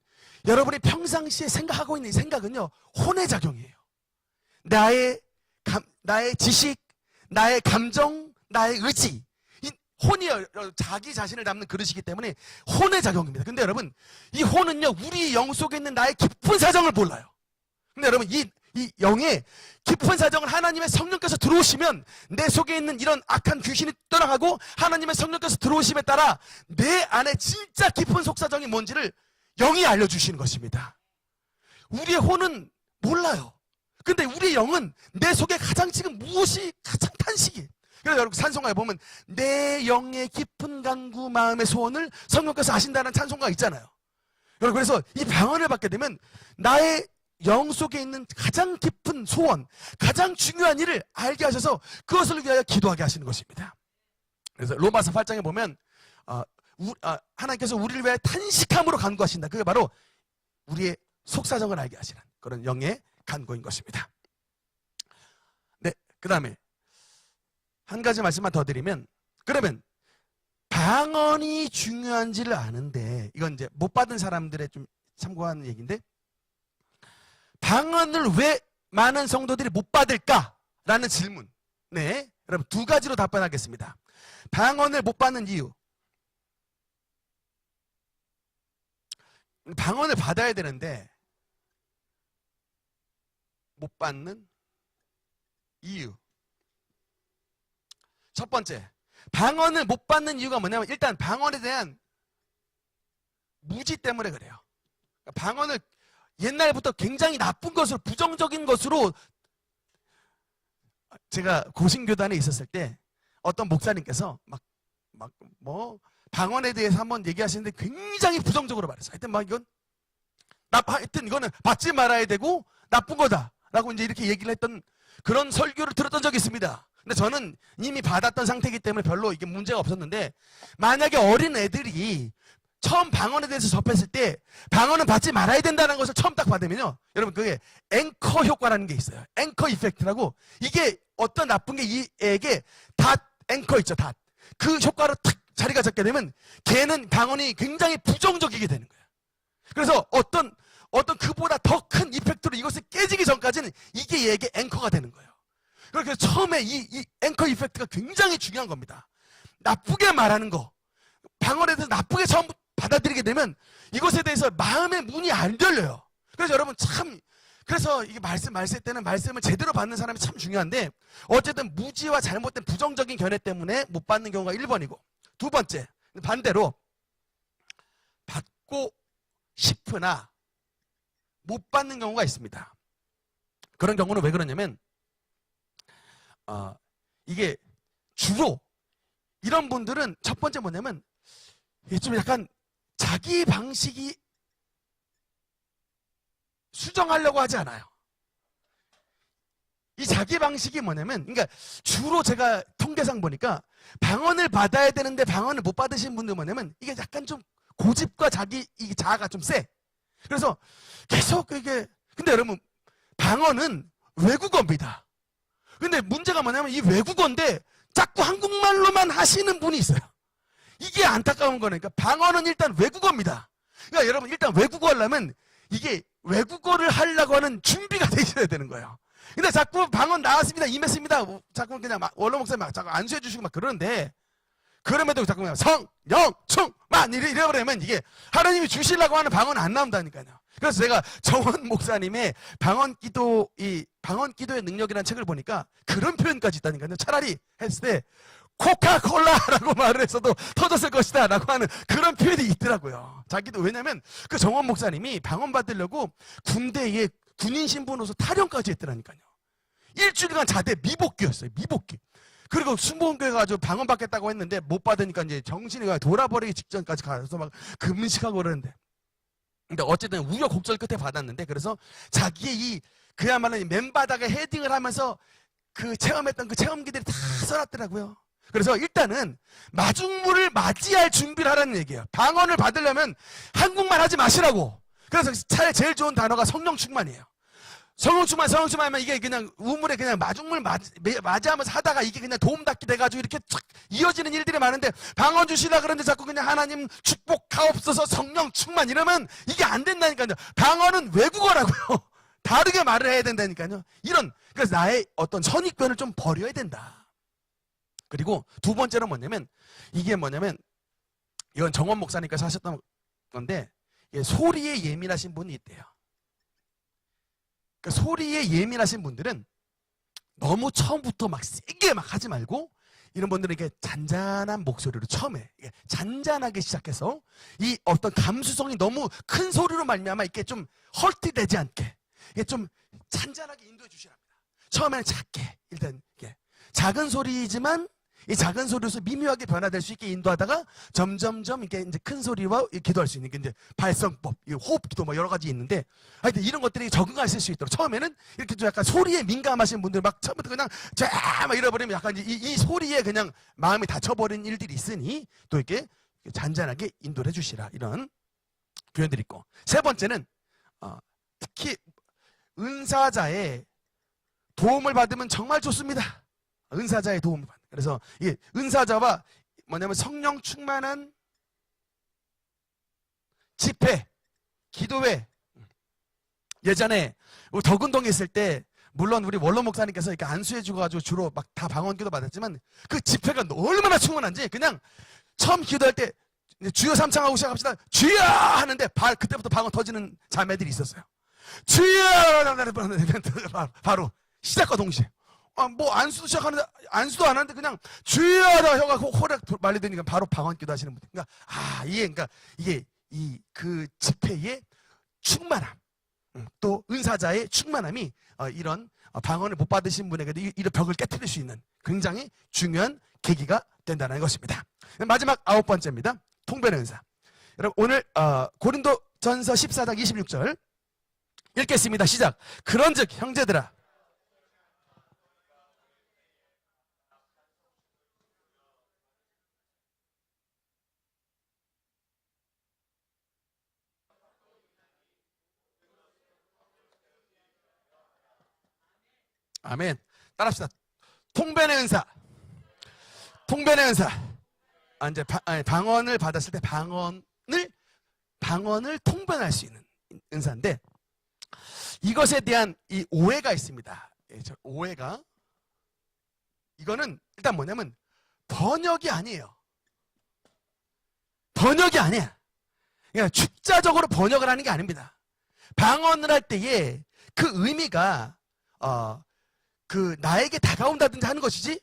여러분이 평상시에 생각하고 있는 이 생각은요, 혼의 작용이에요. 나의 지식, 나의 감정, 나의 의지, 이 혼이 자기 자신을 담는 그릇이기 때문에 혼의 작용입니다. 근데 여러분, 이 혼은요, 우리 영 속에 있는 나의 깊은 사정을 몰라요. 근데 여러분, 이 영의 깊은 사정을 하나님의 성령께서 들어오시면 내 속에 있는 이런 악한 귀신이 떠나가고, 하나님의 성령께서 들어오심에 따라 내 안에 진짜 깊은 속사정이 뭔지를 영이 알려주시는 것입니다. 우리의 혼은 몰라요. 근데 우리의 영은 내 속에 가장 지금 무엇이 가장 탄식이. 그래서 여러분, 찬송가에 보면 내 영의 깊은 간구 마음의 소원을 성령께서 아신다는 찬송가가 있잖아요. 여러분, 그래서 이 방언을 받게 되면 나의 영 속에 있는 가장 깊은 소원, 가장 중요한 일을 알게 하셔서 그것을 위하여 기도하게 하시는 것입니다. 그래서 로마서 8장에 보면 하나님께서 우리를 위하여 탄식함으로 간구하신다. 그게 바로 우리의 속사정을 알게 하시는 그런 영의 간구인 것입니다. 네, 그 다음에 한 가지 말씀만 더 드리면, 그러면 방언이 중요한지를 아는데, 이건 이제 못 받은 사람들의 좀 참고하는 얘기인데, 방언을 왜 많은 성도들이 못 받을까라는 질문. 네, 여러분 두 가지로 답변하겠습니다. 방언을 못 받는 이유. 방언을 받아야 되는데 못 받는 이유. 첫 번째, 방언을 못 받는 이유가 뭐냐면, 일단 방언에 대한 무지 때문에 그래요. 방언을 옛날부터 굉장히 나쁜 것으로, 부정적인 것으로, 제가 고신교단에 있었을 때 어떤 목사님께서 방언에 대해서 한번 얘기하시는데 굉장히 부정적으로 말했어요. 하여튼 이거는 받지 말아야 되고 나쁜 거다라고 이제 이렇게 얘기를 했던 그런 설교를 들었던 적이 있습니다. 근데 저는 이미 받았던 상태이기 때문에 별로 이게 문제가 없었는데, 만약에 어린 애들이 처음 방언에 대해서 접했을 때 방언은 받지 말아야 된다는 것을 처음 딱 받으면요, 여러분 그게 앵커 효과라는 게 있어요. 앵커 이펙트라고. 이게 어떤 나쁜 게 이에게 닷 앵커 있죠, 닷. 그 효과로 탁 자리가 잡게 되면 걔는 방언이 굉장히 부정적이게 되는 거예요. 그래서 어떤 그보다 더 큰 이펙트로 이것을 깨지기 전까지는 이게 얘에게 앵커가 되는 거예요. 그래서 처음에 이 앵커 이펙트가 굉장히 중요한 겁니다. 나쁘게 말하는 거, 방언에 대해서 나쁘게 처음 받아들이게 되면 이것에 대해서 마음의 문이 안 열려요. 그래서 여러분 그래서 이게 말씀할 때는 말씀을 제대로 받는 사람이 참 중요한데, 어쨌든 무지와 잘못된 부정적인 견해 때문에 못 받는 경우가 1번이고, 두 번째, 반대로 받고 싶으나 못 받는 경우가 있습니다. 그런 경우는 왜 그러냐면, 이게 주로 이런 분들은 첫 번째 뭐냐면, 이게 좀 약간 자기 방식이 수정하려고 하지 않아요. 이 자기 방식이 뭐냐면, 그러니까 주로 제가 통계상 보니까 방언을 받아야 되는데 방언을 못 받으신 분들 뭐냐면 이게 약간 좀 고집과 자기 이 자아가 좀 세. 그래서 계속 이게, 근데 여러분 방언은 외국어입니다. 근데 문제가 뭐냐면 이 외국어인데 자꾸 한국말로만 하시는 분이 있어요. 이게 안타까운 거니까 방언은 일단 외국어입니다. 그러니까 여러분 일단 외국어 하려면 이게 외국어를 하려고 하는 준비가 돼 있어야 되는 거예요. 근데 자꾸 방언 나왔습니다, 임했습니다, 자꾸 그냥 막 원로 목사님 막 자꾸 안수해 주시고 막 그러는데, 그럼에도 자꾸 그냥 성, 영, 충, 만 이래버리면 이게 하나님이 주시려고 하는 방언 안 나온다니까요. 그래서 제가 정원 목사님의 방언 기도, 이 방언 기도의 능력이라는 책을 보니까 그런 표현까지 있다니까요. 차라리 했을 때 코카콜라라고 말을 했어도 터졌을 것이다 라고 하는 그런 표현이 있더라고요. 자기도. 왜냐면 그 정원 목사님이 방언 받으려고 군대에 군인 신분으로서 탈영까지 했더라니까요. 일주일간 자대 미복귀였어요. 미복귀. 그리고 순복음교회 가지고 방언 받겠다고 했는데 못 받으니까 이제 정신이 돌아버리기 직전까지 가서 막 금식하고 그러는데, 근데 어쨌든 우여곡절 끝에 받았는데, 그래서 자기의 이 그야말로 이 맨바닥에 헤딩을 하면서 그 체험했던 그 체험기들이 다 써놨더라고요. 그래서 일단은 마중물을 맞이할 준비를 하라는 얘기예요. 방언을 받으려면 한국말 하지 마시라고. 그래서 차라리 제일 좋은 단어가 성령 충만이에요. 성령 충만하면 이게 그냥 우물에 그냥 마중물 맞이하면서 하다가 이게 그냥 도움닫기 돼가지고 이렇게 쫙 이어지는 일들이 많은데, 방언 주시라 그러는데 자꾸 그냥 하나님 축복하옵소서 성령 충만 이러면 이게 안 된다니까요. 방언은 외국어라고요. 다르게 말을 해야 된다니까요. 그래서 나의 어떤 선입견을 좀 버려야 된다. 그리고 두 번째는 뭐냐면, 이건 정원 목사님께서 하셨던 건데, 소리에 예민하신 분이 있대요. 그러니까 소리에 예민하신 분들은 너무 처음부터 막 세게 막 하지 말고, 이런 분들은 이렇게 잔잔한 목소리로 처음에 잔잔하게 시작해서 이 어떤 감수성이 너무 큰 소리로 말미암아 이렇게 좀 헐티되지 않게 이게 좀 잔잔하게 인도해 주시랍니다. 처음에는 작게, 일단 이렇게 작은 소리이지만 이 작은 소리로서 미묘하게 변화될 수 있게 인도하다가 점점점 이게 이제 큰 소리와 기도할 수 있는 게 이제 발성법, 호흡 기도 뭐 여러 가지 있는데, 하여튼 이런 것들이 적응하실 수 있도록 처음에는 이렇게 좀 약간 소리에 민감하신 분들 막 처음부터 그냥 쫙막 잃어버리면 약간 이 소리에 그냥 마음이 다쳐버린 일들이 있으니 또 이렇게 잔잔하게 인도를 해주시라, 이런 표현들이 있고, 세 번째는 특히 은사자의 도움을 받으면 정말 좋습니다. 은사자의 도움을 받는. 그래서 이게 은사자와 뭐냐면 성령 충만한 집회, 기도회. 예전에 덕운동에 있을 때 물론 우리 원로 목사님께서 이렇게 안수해 주가지고 주로 막 다 방언 기도 받았지만, 그 집회가 얼마나 충만한지 그냥 처음 기도할 때 주여 삼창하고 시작합시다. 주여 하는데 그때부터 방언 터지는 자매들이 있었어요. 주여 바로 시작과 동시에. 뭐 안수도 시작하는데 안수도 안 하는데 그냥 주여 하다가 혀가 호락 말리더니까 바로 방언 기도 하시는 분들. 그러니까 이게 그 집회의 충만함, 또 은사자의 충만함이 이런 방언을 못 받으신 분에게도 이런 벽을 깨트릴 수 있는 굉장히 중요한 계기가 된다는 것입니다. 마지막 9번째입니다. 통변의 은사. 여러분 오늘 고린도전서 14장 26절 읽겠습니다. 시작. 그런즉 형제들아, 아멘. 따라합시다. 통변의 은사. 통변의 은사. 이제 방언을 받았을 때 방언을 통변할 수 있는 은사인데, 이것에 대한 이 오해가 있습니다. 오해가. 이거는 일단 뭐냐면 번역이 아니에요. 번역이 아니야. 그러니까 축자적으로 번역을 하는 게 아닙니다. 방언을 할 때에 그 의미가 그 나에게 다가온다든지 하는 것이지.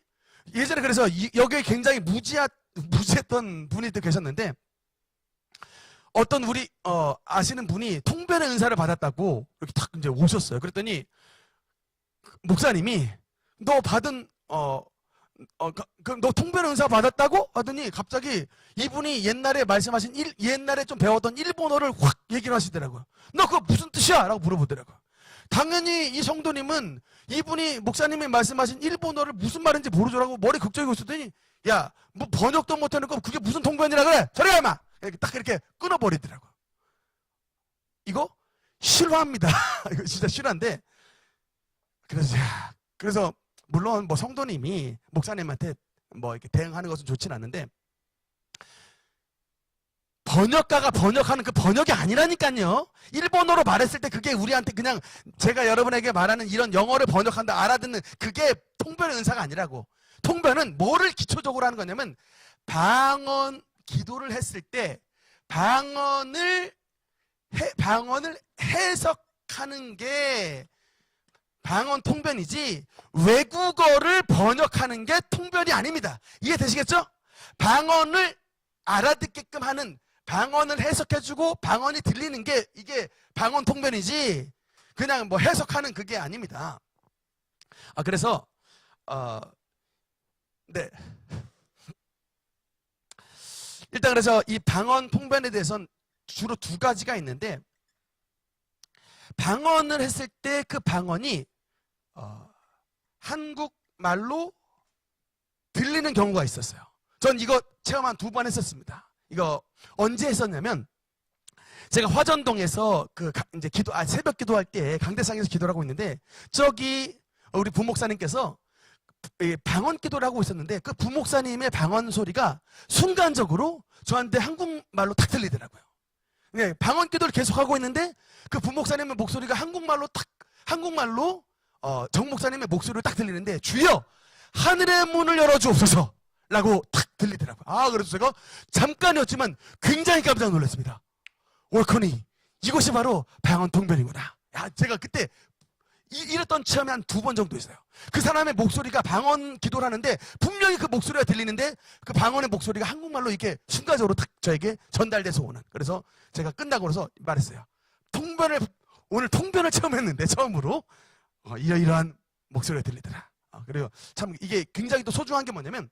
예전에 그래서 여기에 굉장히 무지했던 분이 또 계셨는데, 어떤 우리 아시는 분이 통변의 은사를 받았다고 이렇게 탁 이제 오셨어요. 그랬더니 목사님이 너 받은 그럼 너 통변 은사 받았다고? 하더니 갑자기 이분이 옛날에 말씀하신 옛날에 좀 배웠던 일본어를 확 얘기를 하시더라고요. 너 그거 무슨 뜻이야? 라고 물어보더라고요. 당연히 이 성도님은 이분이 목사님이 말씀하신 일본어를 무슨 말인지 모르죠라고 머리 극적이고 있었더니 야, 뭐 번역도 못해놓고 그게 무슨 통변이라 그래? 저리 가 임마! 이렇게 딱 이렇게 끊어버리더라고요. 이거 실화입니다. 이거 진짜 실화인데 그래서 물론 뭐 성도님이 목사님한테 뭐 이렇게 대응하는 것은 좋진 않은데 번역가가 번역하는 그 번역이 아니라니까요. 일본어로 말했을 때 그게 우리한테 그냥 제가 여러분에게 말하는 이런 영어를 번역한다 알아듣는 그게 통변의 은사가 아니라고. 통변은 뭐를 기초적으로 하는 거냐면 방언 기도를 했을 때 방언을 해석하는 게 방언 통변이지 외국어를 번역하는 게 통변이 아닙니다. 이해되시겠죠? 방언을 알아듣게끔 하는 방언을 해석해주고 방언이 들리는 게 이게 방언 통변이지 그냥 뭐 해석하는 그게 아닙니다. 그래서 네. 일단 그래서 이 방언 통변에 대해서는 주로 두 가지가 있는데 방언을 했을 때 그 방언이 한국말로 들리는 경우가 있었어요. 전 이거 체험 한 2번 했었습니다. 이거 언제 했었냐면 제가 화전동에서 이제 새벽 기도할 때 강대상에서 기도를 하고 있는데 저기 우리 부목사님께서 방언 기도를 하고 있었는데 그 부목사님의 방언 소리가 순간적으로 저한테 한국말로 탁 들리더라고요. 네, 방언 기도를 계속하고 있는데 그 부목사님의 목소리가 한국말로 정 목사님의 목소리로 딱 들리는데 주여 하늘의 문을 열어주옵소서 라고 탁 들리더라고요. 그래서 제가 잠깐이었지만 굉장히 깜짝 놀랐습니다. 월커니 이것이 바로 방언 통변이구나. 제가 그때 이랬던 체험이 한 2번 정도 있어요. 그 사람의 목소리가 방언 기도를 하는데 분명히 그 목소리가 들리는데 그 방언의 목소리가 한국말로 이렇게 순간적으로 딱 저에게 전달돼서 오는. 그래서 제가 끝나고 나서 말했어요. 오늘 통변을 처음 했는데 처음으로 이러이러한 목소리가 들리더라. 그래요. 참 이게 굉장히 또 소중한 게 뭐냐면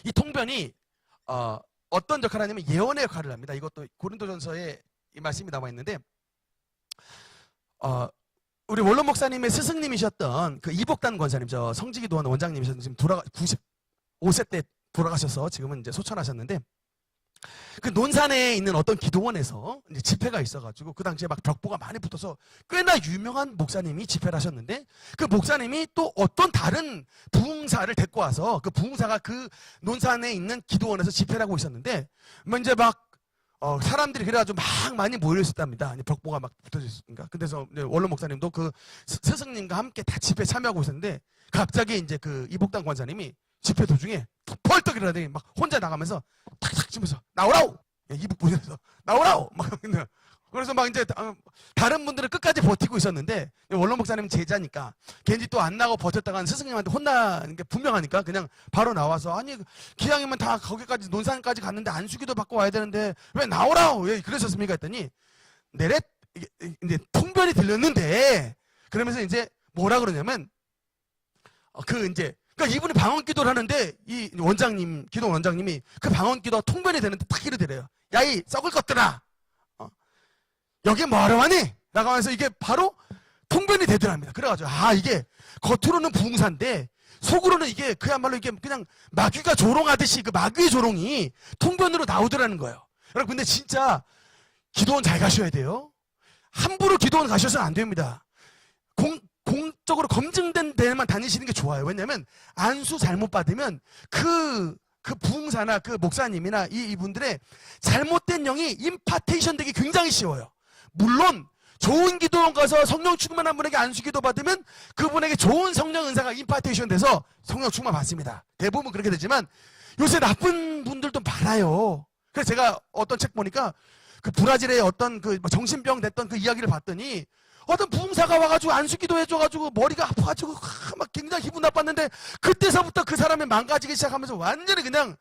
이 통변이 어떤 역할을 하냐면 예언의 역할을 합니다. 이것도 고린도전서에 이 말씀이 나와 있는데 우리 원로 목사님의 스승님이셨던 그 이복단 권사님, 저 성지기도원 원장님이셨던 지금 95세 때 돌아가셔서 지금은 이제 소천하셨는데 그 논산에 있는 어떤 기도원에서 이제 집회가 있어가지고 그 당시에 막 벽보가 많이 붙어서 꽤나 유명한 목사님이 집회를 하셨는데 그 목사님이 또 어떤 다른 부흥사를 데리고 와서 그 부흥사가 그 논산에 있는 기도원에서 집회를 하고 있었는데 뭐 이제 막 사람들이 그래가지고 막 많이 모여 있었답니다. 벽보가 막 붙어져 있으니까. 그래서 원로 목사님도 그 스승님과 함께 다 집회에 참여하고 있었는데 갑자기 이제 그 이복당 권사님이 집회 도중에 펄떡 일어나더니 막 혼자 나가면서 탁탁 치면서 나오라오! 이북 보면서 나오라오! 막 그래서 막 이제 다른 분들은 끝까지 버티고 있었는데 원로 목사님 제자니까 괜히 또 안 나가고 버텼다가는 스승님한테 혼나는 게 분명하니까 그냥 바로 나와서 아니 기왕이면 다 거기까지 논산까지 갔는데 안수기도 받고 와야 되는데 왜 나오라오! 왜 그러셨습니까? 했더니 내래 이제 통변이 들렸는데 그러면서 이제 뭐라 그러냐면 그러니까 이분이 방언 기도를 하는데 이 원장님, 기도 원장님이 그 방언 기도가 통변이 되는데 딱 이러더래요. 야, 이 썩을 것들아! 여기 뭐하러 하니? 라고 하면서 이게 바로 통변이 되더랍니다. 그래가지고, 이게 겉으로는 부흥사인데 속으로는 이게 그야말로 이게 그냥 마귀가 조롱하듯이 그 마귀의 조롱이 통변으로 나오더라는 거예요. 여러분, 근데 진짜 기도원 잘 가셔야 돼요. 함부로 기도원 가셔서는 안 됩니다. 공적으로 검증된 데만 다니시는 게 좋아요. 왜냐면 안수 잘못 받으면 그 부흥사나 그 목사님이나 이분들의 잘못된 영이 임파테이션 되기 굉장히 쉬워요. 물론 좋은 기도원 가서 성령 충만한 분에게 안수 기도 받으면 그분에게 좋은 성령 은사가 임파테이션 돼서 성령 충만 받습니다. 대부분 그렇게 되지만 요새 나쁜 분들도 많아요. 그래서 제가 어떤 책 보니까 그 브라질의 어떤 그 정신병 됐던 그 이야기를 봤더니 어떤 부흥사가 와가지고 안수기도 해줘가지고 머리가 아파가지고 막 굉장히 기분 나빴는데 그때서부터 그 사람이 망가지기 시작하면서 완전히 그냥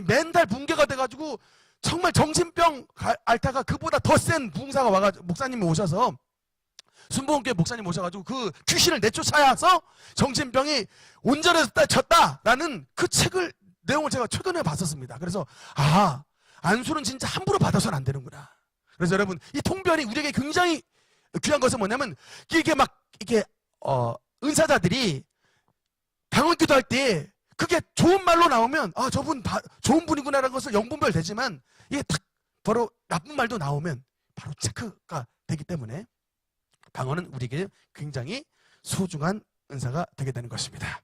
멘탈 붕괴가 돼가지고 정말 정신병 앓다가 그보다 더 센 부흥사가 와가지고 목사님이 오셔서 순복음교회 목사님 모셔가지고 그 귀신을 내쫓아야서 정신병이 온전해졌다라는 그 책을 내용을 제가 최근에 봤었습니다. 그래서 안수는 진짜 함부로 받아서는 안 되는구나. 그래서 여러분, 이 통변이 우리에게 굉장히 귀한 것은 뭐냐면 이게 은사자들이 방언 기도할 때 그게 좋은 말로 나오면 저분 좋은 분이구나라는 것을 영분별 되지만 이게 딱 바로 나쁜 말도 나오면 바로 체크가 되기 때문에 방언은 우리에게 굉장히 소중한 은사가 되게 되는 것입니다.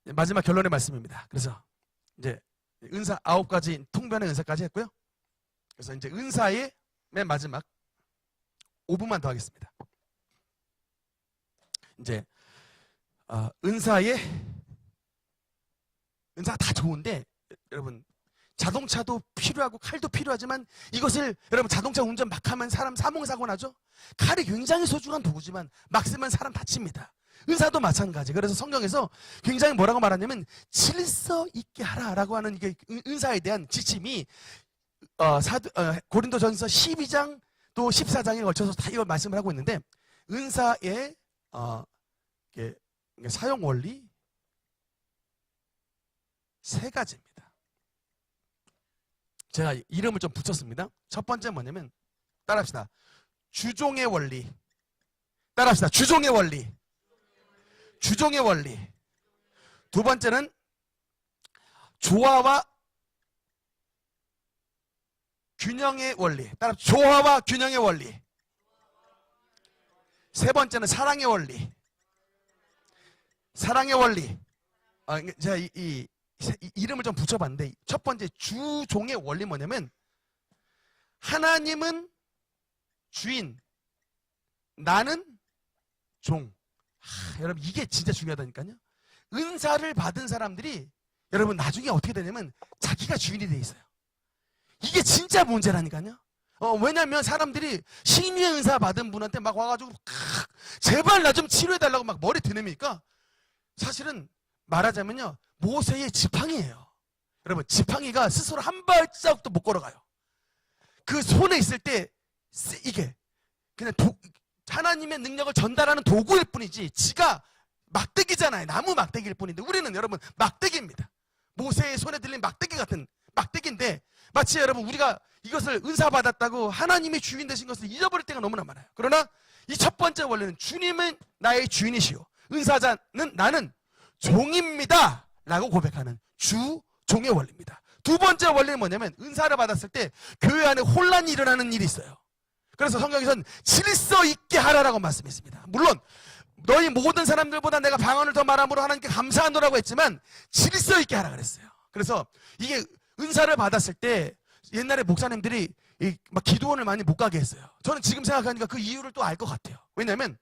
마지막 결론의 말씀입니다. 그래서 이제 은사 9가지 통변의 은사까지 했고요. 그래서 이제 은사의 맨 마지막 5분만 더 하겠습니다. 이제 은사 다 좋은데 여러분, 자동차도 필요하고 칼도 필요하지만 이것을 여러분 자동차 운전 막 하면 사람 사망사고 나죠. 칼이 굉장히 소중한 도구지만 막 쓰면 사람 다칩니다. 은사도 마찬가지. 그래서 성경에서 굉장히 뭐라고 말하냐면 질서 있게 하라라고 하는 이게 은사에 대한 지침이 고린도전서 12장 또 14장에 걸쳐서 다 이걸 말씀을 하고 있는데, 은사의 사용 원리 3가지입니다. 제가 이름을 좀 붙였습니다. 첫 번째 뭐냐면, 따라합시다. 주종의 원리. 따라합시다. 주종의 원리. 주종의 원리. 두 번째는 조화와 균형의 원리. 따라 조화와 균형의 원리. 세 번째는 사랑의 원리. 사랑의 원리. 제가 이 이름을 좀 붙여봤는데, 첫 번째 주종의 원리 뭐냐면, 하나님은 주인, 나는 종. 여러분, 이게 진짜 중요하다니까요. 은사를 받은 사람들이 여러분 나중에 어떻게 되냐면 자기가 주인이 돼 있어요. 이게 진짜 문제라니까요. 왜냐면 사람들이 신유의 은사 받은 분한테 막 와가지고 제발 나 좀 치료해달라고 막 머리 드냅니까? 사실은 말하자면요, 모세의 지팡이예요. 여러분, 지팡이가 스스로 한 발자국도 못 걸어가요. 그 손에 있을 때 이게 그냥 하나님의 능력을 전달하는 도구일 뿐이지 지가 막대기잖아요. 나무 막대기일 뿐인데 우리는 여러분 막대기입니다. 모세의 손에 들린 막대기 같은 막대기인데, 마치 여러분 우리가 이것을 은사 받았다고 하나님의 주인 되신 것을 잊어버릴 때가 너무나 많아요. 그러나 이 첫 번째 원리는 주님은 나의 주인이시오, 은사자는 나는 종입니다 라고 고백하는 주종의 원리입니다. 두 번째 원리는 뭐냐면, 은사를 받았을 때 교회 안에 혼란이 일어나는 일이 있어요. 그래서 성경에서는 질서 있게 하라라고 말씀했습니다. 물론 너희 모든 사람들보다 내가 방언을 더 말함으로 하나님께 감사하노라고 했지만 질서 있게 하라 그랬어요. 그래서 이게 은사를 받았을 때 옛날에 목사님들이 막 기도원을 많이 못 가게 했어요. 저는 지금 생각하니까 그 이유를 또 알 것 같아요. 왜냐하면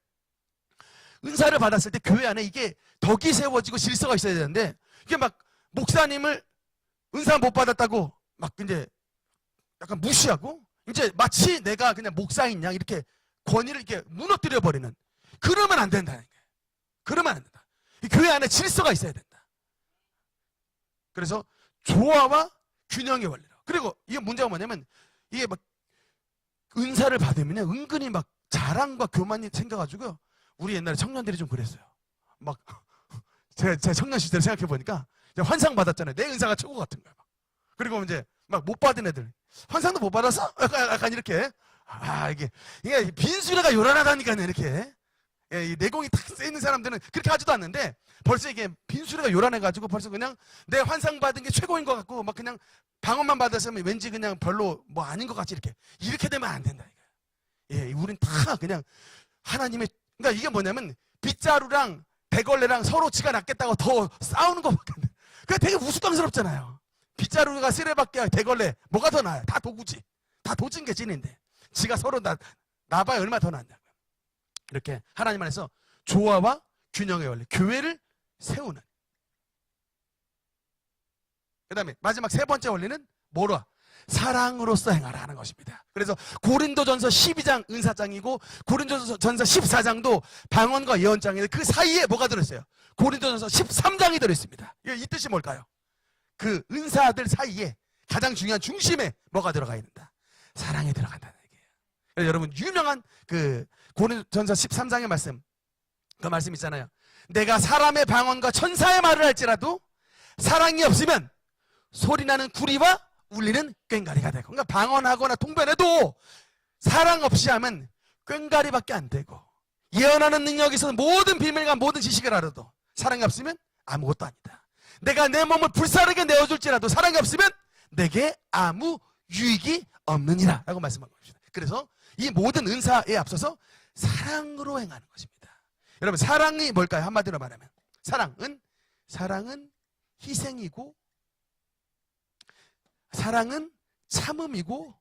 은사를 받았을 때 교회 안에 이게 덕이 세워지고 질서가 있어야 되는데, 이게 막 목사님을 은사 못 받았다고 막 이제 약간 무시하고 이제 마치 내가 그냥 목사인 양 이렇게 권위를 이렇게 무너뜨려 버리는, 그러면 안 된다는 거예요. 그러면 안 된다. 이 교회 안에 질서가 있어야 된다. 그래서 조화와 균형의 원리로. 그리고 이게 문제가 뭐냐면, 이게 막 은사를 받으면 은근히 막 자랑과 교만이 생겨가지고, 우리 옛날에 청년들이 좀 그랬어요. 막 제 청년 시절을 생각해 보니까 환상 받았잖아요. 내 은사가 최고 같은 거야. 그리고 이제 막 못 받은 애들, 환상도 못 받았어? 약간 이렇게. 이게 빈수레가 요란하다니까요. 이렇게 이 내공이 탁 쓰이는 사람들은 그렇게 하지도 않는데, 벌써 이게 빈수레가 요란해가지고 벌써 그냥 내 환상 받은 게 최고인 것 같고, 막 그냥 방언만 받았으면 왠지 그냥 별로 뭐 아닌 것 같이 이렇게 되면 안 된다니까요. 우린 다 그냥 하나님의, 그러니까 이게 뭐냐면 빗자루랑 대걸레랑 서로 지가 낫겠다고 더 싸우는 것밖에 안 돼. 그게 되게 우스꽝스럽잖아요. 빗자루가 쓰레받게 대걸레 뭐가 더 나아요? 다 도구지. 다 도진 게 찐인데 지가 서로 나봐야 얼마나 더 낫냐고요. 이렇게 하나님 안에서 조화와 균형의 원리, 교회를 세우는. 그 다음에 마지막 세 번째 원리는 뭐로? 사랑으로서 행하라 하는 것입니다. 그래서 고린도전서 12장 은사장이고 고린도전서 14장도 방언과 예언장인데, 그 사이에 뭐가 들어있어요? 고린도전서 13장이 들어있습니다. 이 뜻이 뭘까요? 그 은사들 사이에 가장 중요한 중심에 뭐가 들어가 있는다? 사랑이 들어간다는 얘기예요. 그래서 여러분 유명한 그 고린도전서 13장의 말씀, 그 말씀 있잖아요. 내가 사람의 방언과 천사의 말을 할지라도 사랑이 없으면 소리나는 구리와 울리는 꽹과리가 되고, 그러니까 방언하거나 통변해도 사랑 없이 하면 꽹과리밖에 안 되고, 예언하는 능력이 있어서 모든 비밀과 모든 지식을 알아도 사랑이 없으면 아무것도 아니다. 내가 내 몸을 불사르게 내어줄지라도 사랑이 없으면 내게 아무 유익이 없느니라 라고 말씀하고 있습니다. 그래서 이 모든 은사에 앞서서 사랑으로 행하는 것입니다. 여러분, 사랑이 뭘까요? 한마디로 말하면 사랑은 희생이고, 사랑은 참음이고,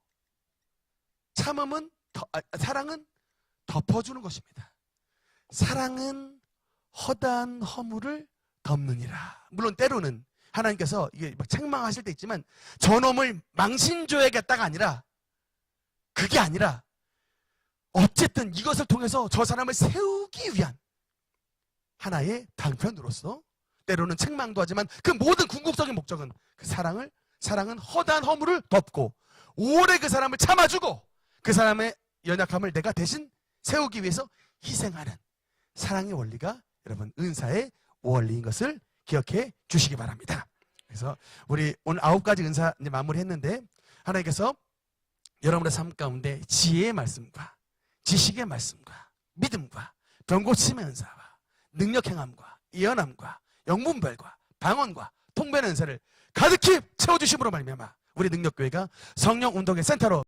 사랑은 덮어주는 것입니다. 사랑은 허다한 허물을 덮느니라. 물론 때로는 하나님께서 이게 막 책망하실 때 있지만 저놈을 망신줘야겠다가 아니라, 그게 아니라 어쨌든 이것을 통해서 저 사람을 세우기 위한 하나의 방편으로서 때로는 책망도 하지만 그 모든 궁극적인 목적은 그 사랑은 허다한 허물을 덮고 오래 그 사람을 참아주고 그 사람의 연약함을 내가 대신 세우기 위해서 희생하는 사랑의 원리가 여러분 은사의 원리인 것을 기억해 주시기 바랍니다. 그래서 우리 오늘 9가지 은사 이제 마무리했는데, 하나님께서 여러분의 삶 가운데 지혜의 말씀과 지식의 말씀과 믿음과 병고침의 은사와 능력 행함과 예언함과 영문별과 방언과 통변의 은사를 가득히 채워주심으로 말미암아 우리 능력교회가 성령 운동의 센터로